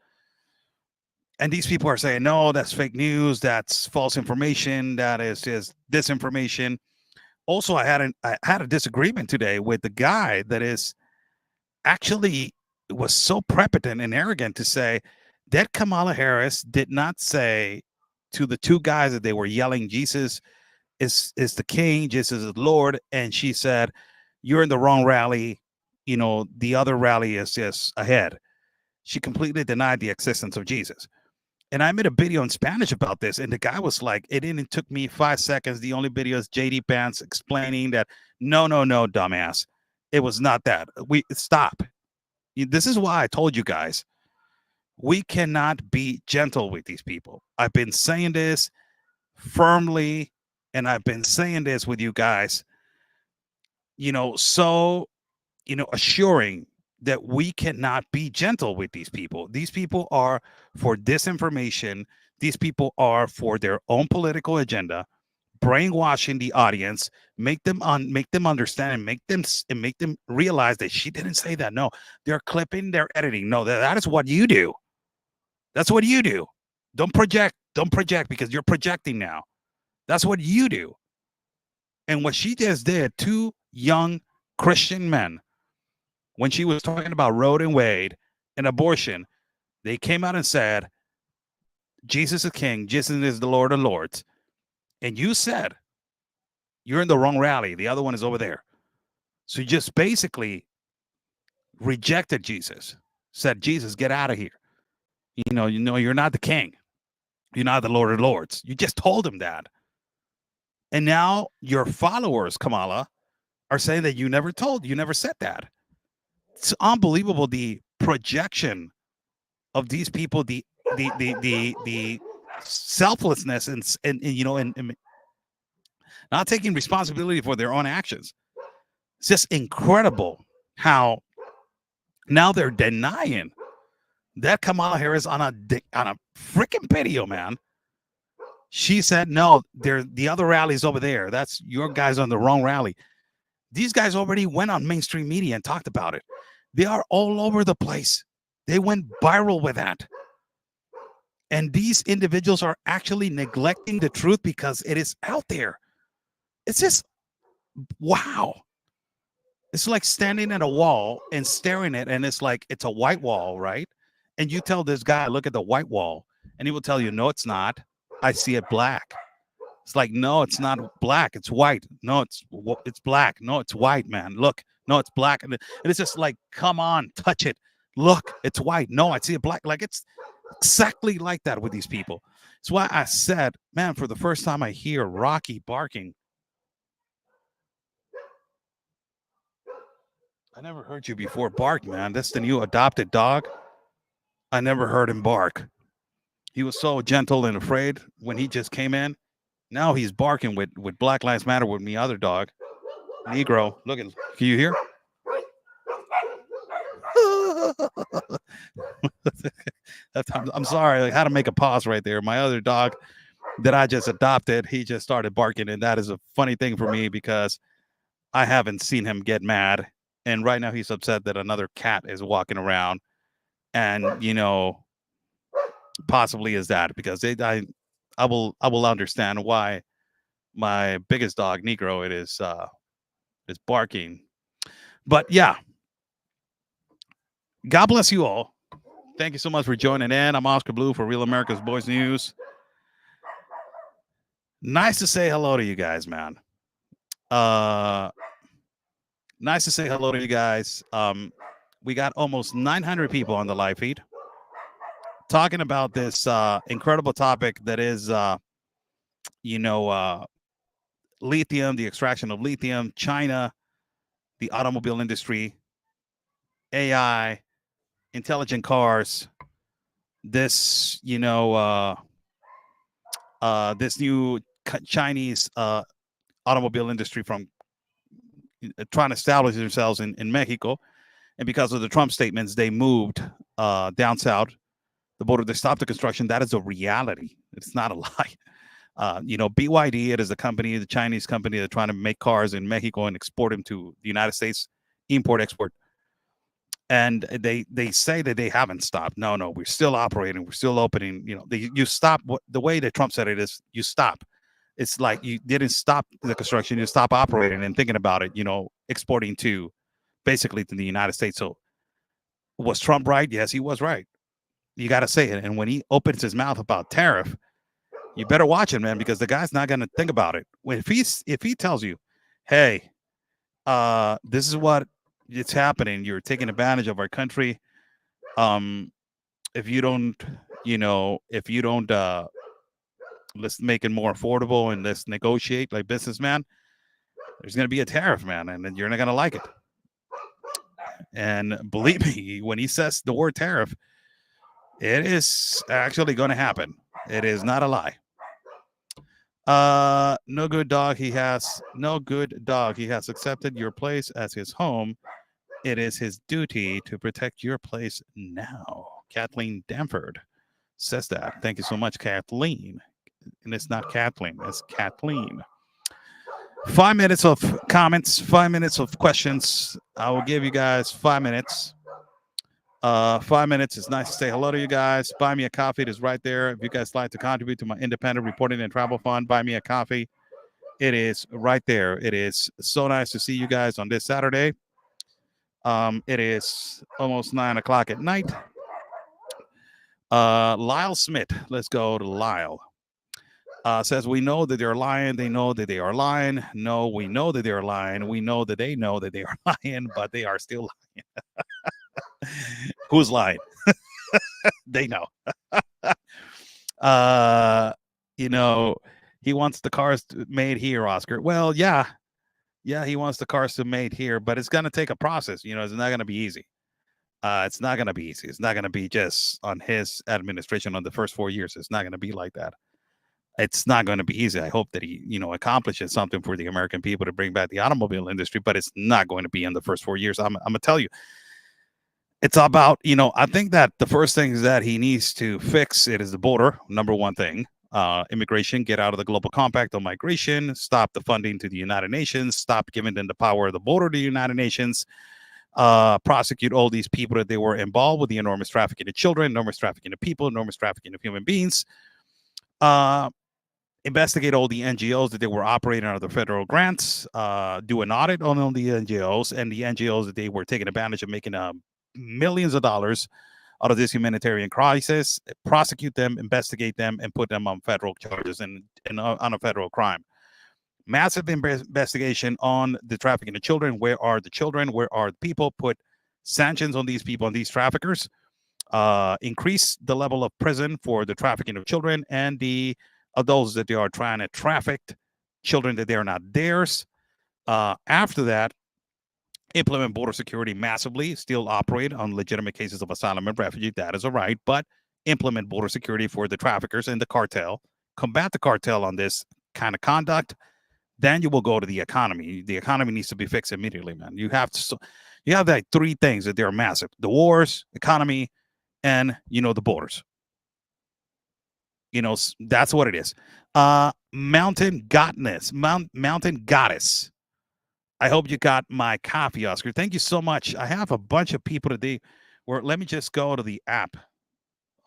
And these people are saying, no, that's fake news. That's false information. That is just disinformation. Also, I had a disagreement today with the guy that is actually was so prepotent and arrogant to say that Kamala Harris did not say to the two guys that they were yelling, Jesus is the king, Jesus is the Lord. And she said, you're in the wrong rally. The other rally is just ahead. She completely denied the existence of Jesus. And I made a video in Spanish about this, and the guy was like, it didn't took me 5 seconds. The only video is JD Vance explaining that, no, dumbass. It was not that. Stop. This is why I told you guys, we cannot be gentle with these people. I've been saying this firmly, and I've been saying this with you guys, assuring that we cannot be gentle with these people. These people are for disinformation. These people are for their own political agenda, brainwashing the audience, make them understand, and make them realize that she didn't say that. No, they're clipping, they're editing. No, that is what you do. That's what you do. Don't project because you're projecting now. That's what you do. And what she just did, two young Christian men, when she was talking about Roe and Wade and abortion, they came out and said, Jesus is king, Jesus is the Lord of Lords. and you said you're in the wrong rally. The other one is over there. So you just basically rejected Jesus, said, Jesus, get out of here. You're not the king. You're not the Lord of Lords. You just told him that. And now your followers, Kamala, are saying that you never said that. It's unbelievable, the projection of these people, the selflessness and not taking responsibility for their own actions. It's just incredible how now they're denying that Kamala Harris on a freaking video, man. She said, no, the other rally's over there. That's your guys on the wrong rally. These guys already went on mainstream media and talked about it. They are all over the place. They went viral with that. And these individuals are actually neglecting the truth because it is out there. It's just, wow. It's like standing at a wall and staring at it, and it's like it's a white wall, right? And you tell this guy, look at the white wall, and he will tell you, no, it's not. I see it black. It's like, no, it's not black. It's white. No, it's black. No, it's white, man. Look, no, it's black. And it's just like, come on, touch it. Look, it's white. No, I see it black. Like, it's exactly like that with these people. That's why I said, man, for the first time I hear Rocky barking. I never heard you before bark, man. That's the new adopted dog. I never heard him bark. He was so gentle and afraid when he just came in. Now he's barking with Black Lives Matter with me other dog. Negro. Look at, can you hear? I'm sorry. I had to make a pause right there. My other dog that I just adopted, he just started barking. And that is a funny thing for me because I haven't seen him get mad. And right now he's upset that another cat is walking around. And, possibly is that because I will understand why my biggest dog, Negro, is barking. But yeah, God bless you all. Thank you so much for joining in. I'm Oscar Blue for Real America's Boys News. Nice to say hello to you guys, man. Nice to say hello to you guys. We got almost 900 people on the live feed talking about this incredible topic that is, lithium, the extraction of lithium, China, the automobile industry, AI, intelligent cars, this, this new Chinese automobile industry from trying to establish themselves in Mexico. And because of the Trump statements, they moved down south, the border. They stopped the construction. That is a reality. It's not a lie. BYD, it is the company, the Chinese company that's trying to make cars in Mexico and export them to the United States, import, export. And they say that they haven't stopped. No, we're still operating. We're still opening. You stop. The way that Trump said it is you stop. It's like you didn't stop the construction. You stop operating and thinking about it, exporting to basically to the United States. So was Trump right? Yes, he was right. You got to say it. And when he opens his mouth about tariff, you better watch it, man, because the guy's not going to think about it. If he tells you, hey, this is what it's happening. You're taking advantage of our country. If you don't, let's make it more affordable and let's negotiate like businessman. There's going to be a tariff, man, and then you're not going to like it. And believe me, when he says the word tariff, it is actually going to happen. It is not a lie. No good dog. He has accepted your place as his home. It is his duty to protect your place now. Kathleen Danford says that. Thank you so much, Kathleen. And it's not Kathleen, it's Kathleen. 5 minutes of comments, 5 minutes of questions. I will give you guys 5 minutes. 5 minutes. It's nice to say hello to you guys. Buy me a coffee. It is right there. If you guys like to contribute to my independent reporting and travel fund, buy me a coffee. It is right there. It is so nice to see you guys on this Saturday. It is almost 9 o'clock at night. Lyle Smith. Let's go to Lyle. says, we know that they're lying. They know that they are lying. No, we know that they're lying. We know that they are lying, but they are still lying. Who's lying? They know. You know, he wants the cars made here, Oscar. Well, yeah, he wants the cars to made here, but it's going to take a process. You know, it's not going to be easy. It's not going to be easy. It's not going to be just on his administration on the first 4 years. It's not going to be like that. It's not going to be easy. I hope that he, accomplishes something for the American people to bring back the automobile industry, but it's not going to be in the first 4 years. I'm going to tell you, it's about, I think that the first thing that he needs to fix it is the border. Number one thing, immigration, get out of the global compact on migration, stop the funding to the United Nations, stop giving them the power of the border to the United Nations, prosecute all these people that they were involved with the enormous trafficking of children, enormous trafficking of people, enormous trafficking of human beings. Investigate all the NGOs that they were operating under federal grants, do an audit on the NGOs and the NGOs that they were taking advantage of making millions of dollars out of this humanitarian crisis, prosecute them, investigate them, and put them on federal charges and on a federal crime. Massive investigation on the trafficking of children. Where are the children? Where are the people? Put sanctions on these people, on these traffickers. Increase the level of prison for the trafficking of children and the adults that they are trying to traffic, children that they are not theirs. After that, implement border security massively, still operate on legitimate cases of asylum and refugee. That is a right, but implement border security for the traffickers and the cartel. Combat the cartel on this kind of conduct. Then you will go to the economy. The economy needs to be fixed immediately, man. You have like three things that they're massive: the wars, economy, and the borders. That's what it is. Mountain Goddess. I hope you got my coffee, Oscar. Thank you so much. I have a bunch of people today. Let me just go to the app.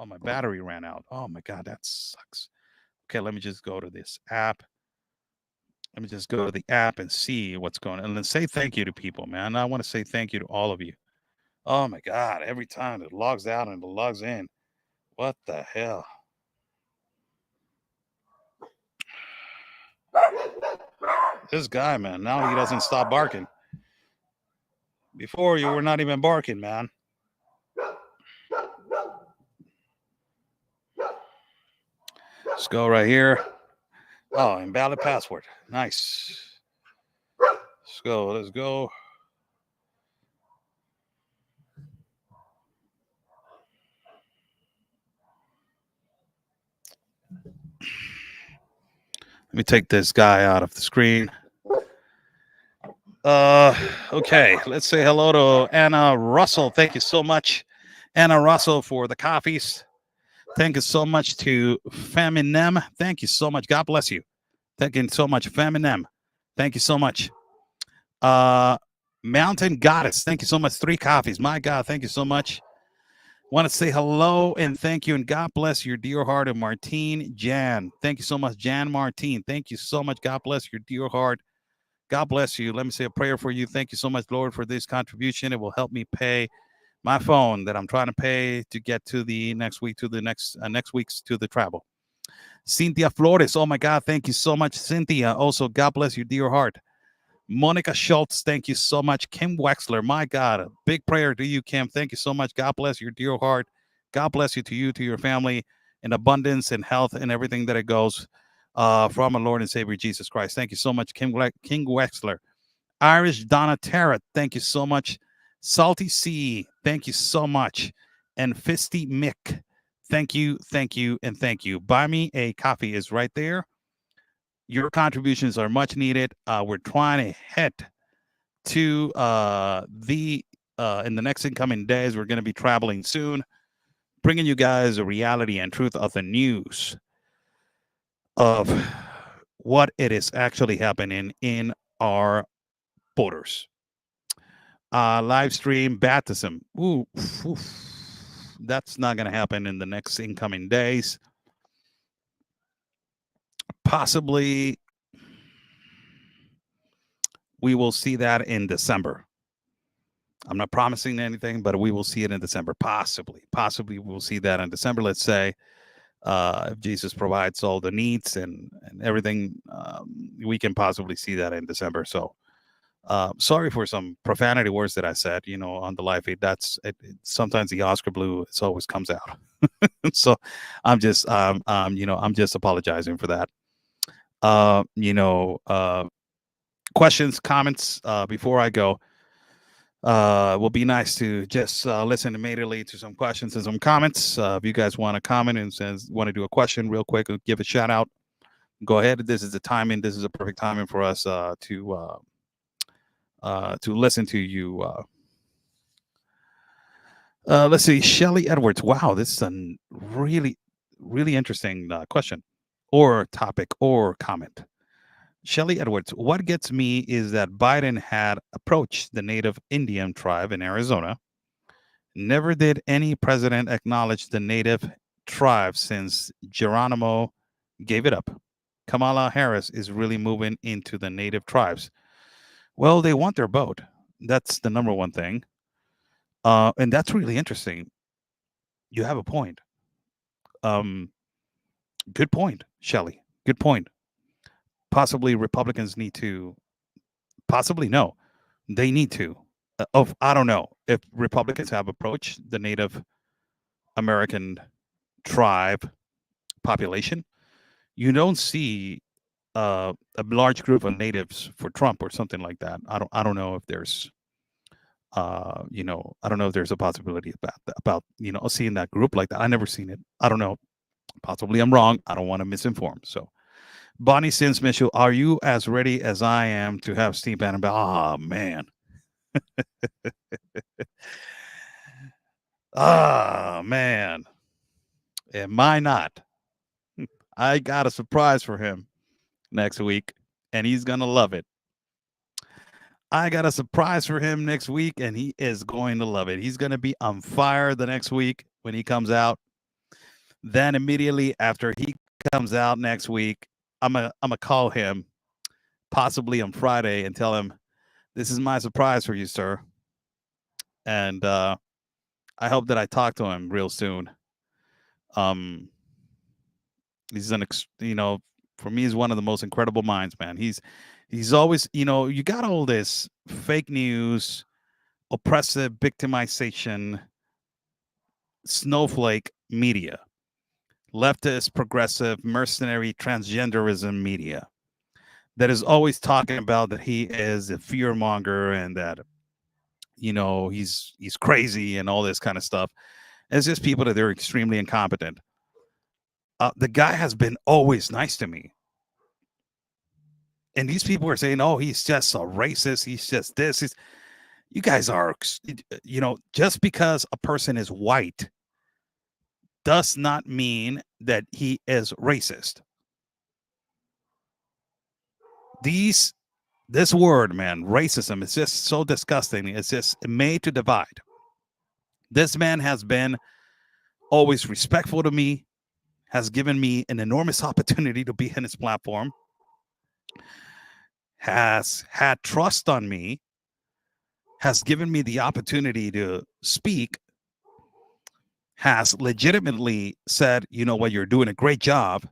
Oh, my battery ran out. Oh my God, that sucks. Okay, let me just go to this app. Let me just go to the app and see what's going on. And then say thank you to people, man. I want to say thank you to all of you. Oh my God, every time it logs out and it logs in. What the hell? This guy, man, now he doesn't stop barking. Before, you were not even barking, man. Let's go right here. Oh, invalid password. Nice. Let's go. Let me take this guy out of the screen. Okay, let's say hello to Anna Russell. Thank you so much, Anna Russell, for the coffees. Thank you so much to Feminem. Thank you so much. God bless you. Thank you so much, Feminem. Thank you so much. Mountain Goddess. Thank you so much. 3 coffees. My God, thank you so much. Want to say hello and thank you and God bless your dear heart. And Martine Jan. Thank you so much, Jan Martine. Thank you so much. God bless your dear heart. God bless you. Let me say a prayer for you. Thank you so much, Lord, for this contribution. It will help me pay my phone that I'm trying to pay to get to the next week, to the next week's to the travel. Cynthia Flores. Oh my God. Thank you so much, Cynthia. Also, God bless your dear heart. Monica Schultz, thank you so much. Kim Wexler, my God, a big prayer to you, Kim. Thank you so much. God bless your dear heart. God bless you, to your family, in abundance and health and everything that it goes from our Lord and Savior Jesus Christ. Thank you so much, King Wexler. Irish Donna Tarrant, thank you so much. Salty C, thank you so much. And Fisty Mick, thank you, and thank you. Buy me a coffee is right there. Your contributions are much needed. We're trying to head to in the next incoming days. We're going to be traveling soon, bringing you guys a reality and truth of the news of what it is actually happening in our borders. Live stream baptism. Ooh, that's not going to happen in the next incoming days. Possibly we will see that in December. I'm not promising anything, but we will see it in December. Possibly we'll see that in December. Let's say if Jesus provides all the needs and everything, we can possibly see that in December. So sorry for some profanity words that I said, on the live feed. That's it, sometimes the Oscar blue, it always comes out. So I'm just I'm just apologizing for that. Questions, comments before I go. Will be nice to just listen immediately to some questions and some comments. If you guys want to comment and want to do a question real quick, or give a shout out, go ahead. This is the timing. This is a perfect timing for us to listen to you. Let's see, Shelly Edwards. Wow, this is a really, really interesting question, or topic, or comment. Shelly Edwards, what gets me is that Biden had approached the native Indian tribe in Arizona. Never did any president acknowledge the native tribe since Geronimo gave it up. Kamala Harris is really moving into the native tribes. Well, they want their vote. That's the number one thing. And that's really interesting. You have a point. Good point, Shelley. Good point. Possibly Republicans need to, possibly no, they need to. I don't know if Republicans have approached the Native American tribe population. You don't see a large group of natives for Trump or something like that. I don't know if there's I don't know if there's a possibility about seeing that group like that. I never seen it. I don't know. Possibly I'm wrong. I don't want to misinform. So Bonnie Sins Mitchell, are you as ready as I am to have Steve Bannon back? Oh man. Oh man. Am I not? I got a surprise for him next week, and he's gonna love it. I got a surprise for him next week, and he is going to love it. He's going to be on fire the next week when he comes out. Then immediately after he comes out next week, I'm gonna call him, possibly on Friday, and tell him, "This is my surprise for you, sir." And I hope that I talk to him real soon. He's for me, he's one of the most incredible minds, man. He's always, you got all this fake news, oppressive victimization, snowflake media, leftist, progressive, mercenary, transgenderism media that is always talking about that he is a fearmonger and that he's crazy and all this kind of stuff. It's just people that they're extremely incompetent. The guy has been always nice to me. And these people are saying, oh, he's just a racist. He's just this. You guys are, just because a person is white does not mean that he is racist. This word, man, racism, is just so disgusting. It's just made to divide. This man has been always respectful to me, has given me an enormous opportunity to be in his platform, has had trust on me, has given me the opportunity to speak, has legitimately said, you know what, you're doing a great job,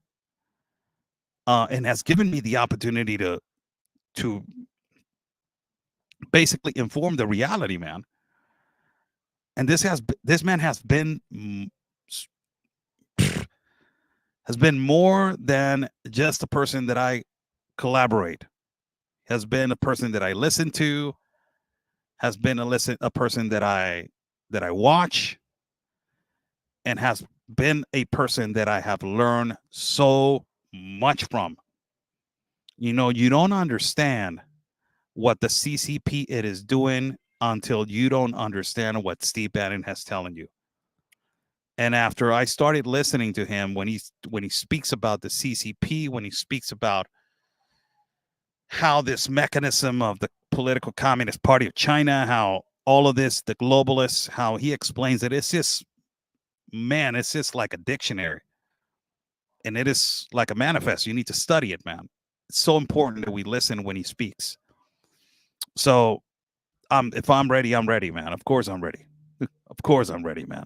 and has given me the opportunity to basically inform the reality, man. And this man has been more than just a person that I collaborate. Has been a person that I listen to, has been a person that I watch, and has been a person that I have learned so much from. You don't understand what the CCP it is doing until you don't understand what Steve Bannon has telling you. And after I started listening to him, when he speaks about the CCP, when he speaks about how this mechanism of the political Communist Party of China, how all of this, the globalists, how he explains it, it's just like a dictionary. And it is like a manifest. You need to study it, man. It's so important that we listen when he speaks. So if I'm ready, I'm ready, man. Of course I'm ready. Of course I'm ready, man.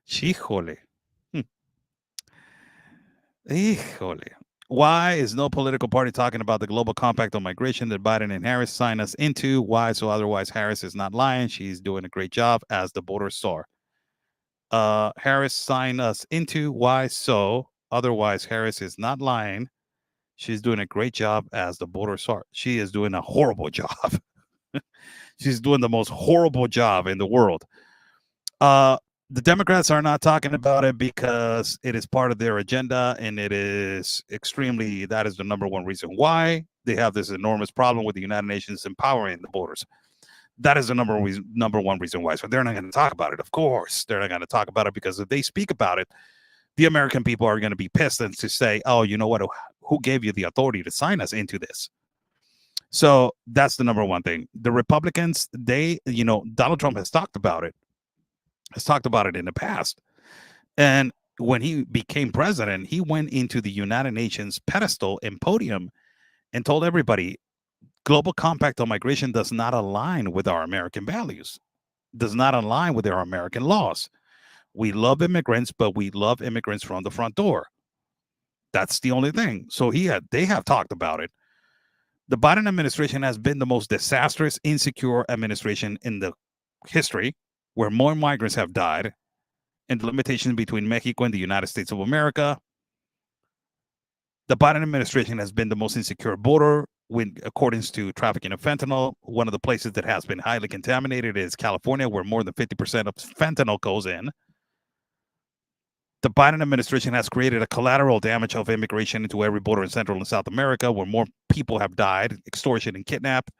Híjole. Hmm. Híjole. Why is no political party talking about the global compact on migration that Biden and Harris signed us into? Why? So otherwise, Harris is not lying. She's doing a great job as the border czar. Harris signed us into. Why? So otherwise, Harris is not lying. She's doing a great job as the border czar. She is doing a horrible job. She's doing the most horrible job in the world. The Democrats are not talking about it because it is part of their agenda, and it is extremely, that is the number one reason why they have this enormous problem with the United Nations empowering the borders. That is the number one reason why. So they're not going to talk about it. Of course, they're not going to talk about it because if they speak about it, the American people are going to be pissed and to say, oh, you know what? Who gave you the authority to sign us into this? So that's the number one thing. The Republicans, Donald Trump has talked about it in the past. And when he became president, he went into the United Nations pedestal and podium and told everybody, global compact on migration does not align with our American values, does not align with our American laws. We love immigrants, but we love immigrants from the front door. That's the only thing. So they have talked about it. The Biden administration has been the most disastrous, insecure administration in the history, where more migrants have died, and the limitations between Mexico and the United States of America. The Biden administration has been the most insecure border when according to trafficking of fentanyl. One of the places that has been highly contaminated is California, where more than 50% of fentanyl goes in. The Biden administration has created a collateral damage of immigration into every border in Central and South America, where more people have died, extortion and kidnapped.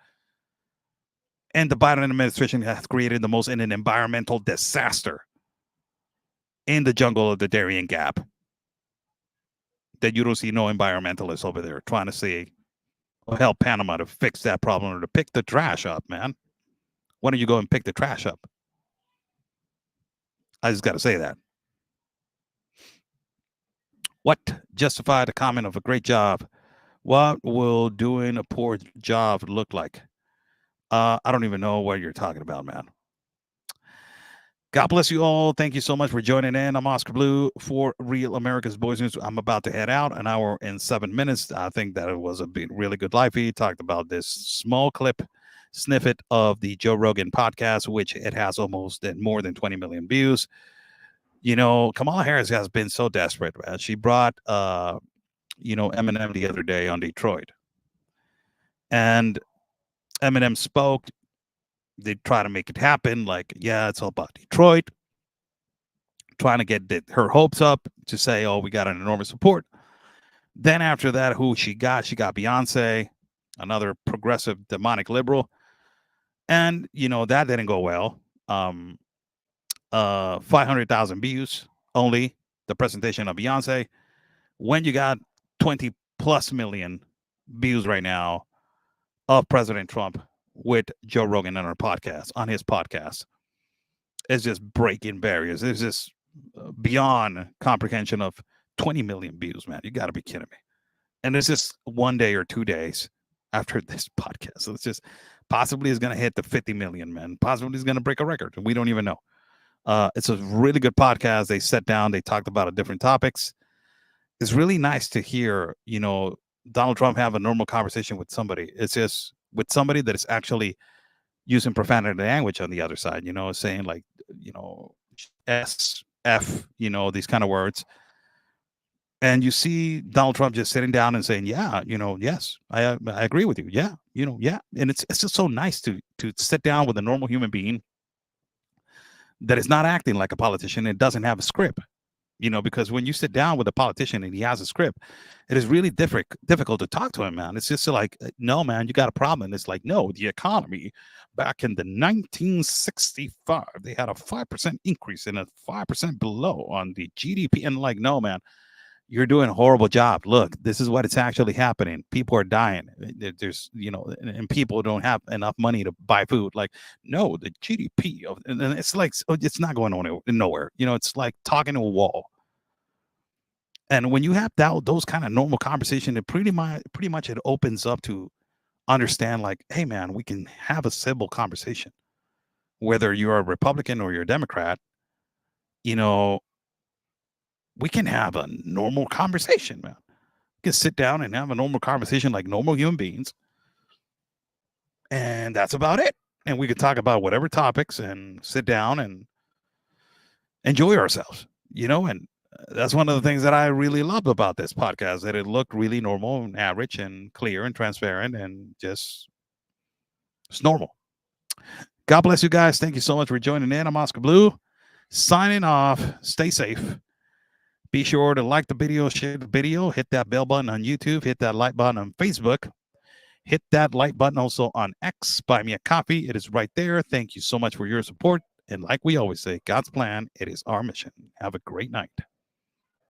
And the Biden administration has created the most in an environmental disaster in the jungle of the Darien Gap that you don't see no environmentalists over there trying to say, well, help Panama to fix that problem or to pick the trash up, man. Why don't you go and pick the trash up? I just got to say that. What justified the comment of a great job? What will doing a poor job look like? I don't even know what you're talking about, man. God bless you all. Thank you so much for joining in. I'm Oscar Blue for Real America's Boys News. I'm about to head out, an hour and 7 minutes. I think that it was a really good live feed. Talked about this small snippet of the Joe Rogan podcast, which it has almost more than 20 million views. Kamala Harris has been so desperate, man. She brought, Eminem the other day on Detroit. And Eminem spoke. They try to make it happen. Like, yeah, it's all about Detroit. Trying to get her hopes up to say, oh, we got an enormous support. Then after that, who she got? She got Beyonce, another progressive demonic liberal. And, that didn't go well. 500,000 views only, the presentation of Beyonce. When you got 20 plus million views right now of President Trump with Joe Rogan on his podcast, it's just breaking barriers. It's just beyond comprehension of 20 million views, man. You got to be kidding me. And it's just 1 day or 2 days after this podcast. So it's just possibly is going to hit the 50 million, man. Possibly is going to break a record. We don't even know. It's a really good podcast. They sat down. They talked about different topics. It's really nice to hear, Donald Trump have a normal conversation with somebody. It's just with somebody that is actually using profanity language on the other side, saying like, S, F, these kind of words. And you see Donald Trump just sitting down and saying, yeah, yes, I agree with you. Yeah, yeah. And it's just so nice to sit down with a normal human being that is not acting like a politician and doesn't have a script. Because when you sit down with a politician and he has a script, it is really difficult to talk to him, man. It's just like, no, man, you got a problem. And it's like, no, the economy back in the 1965, they had a 5% increase and a 5% below on the GDP. And like, no, man, you're doing a horrible job. Look, this is what it's actually happening. People are dying. There's, and people don't have enough money to buy food. Like, no, the GDP of, and it's like, it's not going nowhere. It's like talking to a wall. And when you have those kind of normal conversation, it pretty much it opens up to understand like, hey, man, we can have a civil conversation, whether you're a Republican or you're a Democrat. you know, we can have a normal conversation, man. We can sit down and have a normal conversation like normal human beings. And that's about it. And we could talk about whatever topics and sit down and enjoy ourselves, and that's one of the things that I really loved about this podcast, that it looked really normal and average and clear and transparent and just it's normal. God bless you guys. Thank you so much for joining in. I'm Oscar Blue, signing off. Stay safe. Be sure to like the video, share the video, hit that bell button on YouTube, hit that like button on Facebook, hit that like button also on X. Buy me a coffee. It is right there. Thank you so much for your support. And like we always say, God's plan, it is our mission. Have a great night.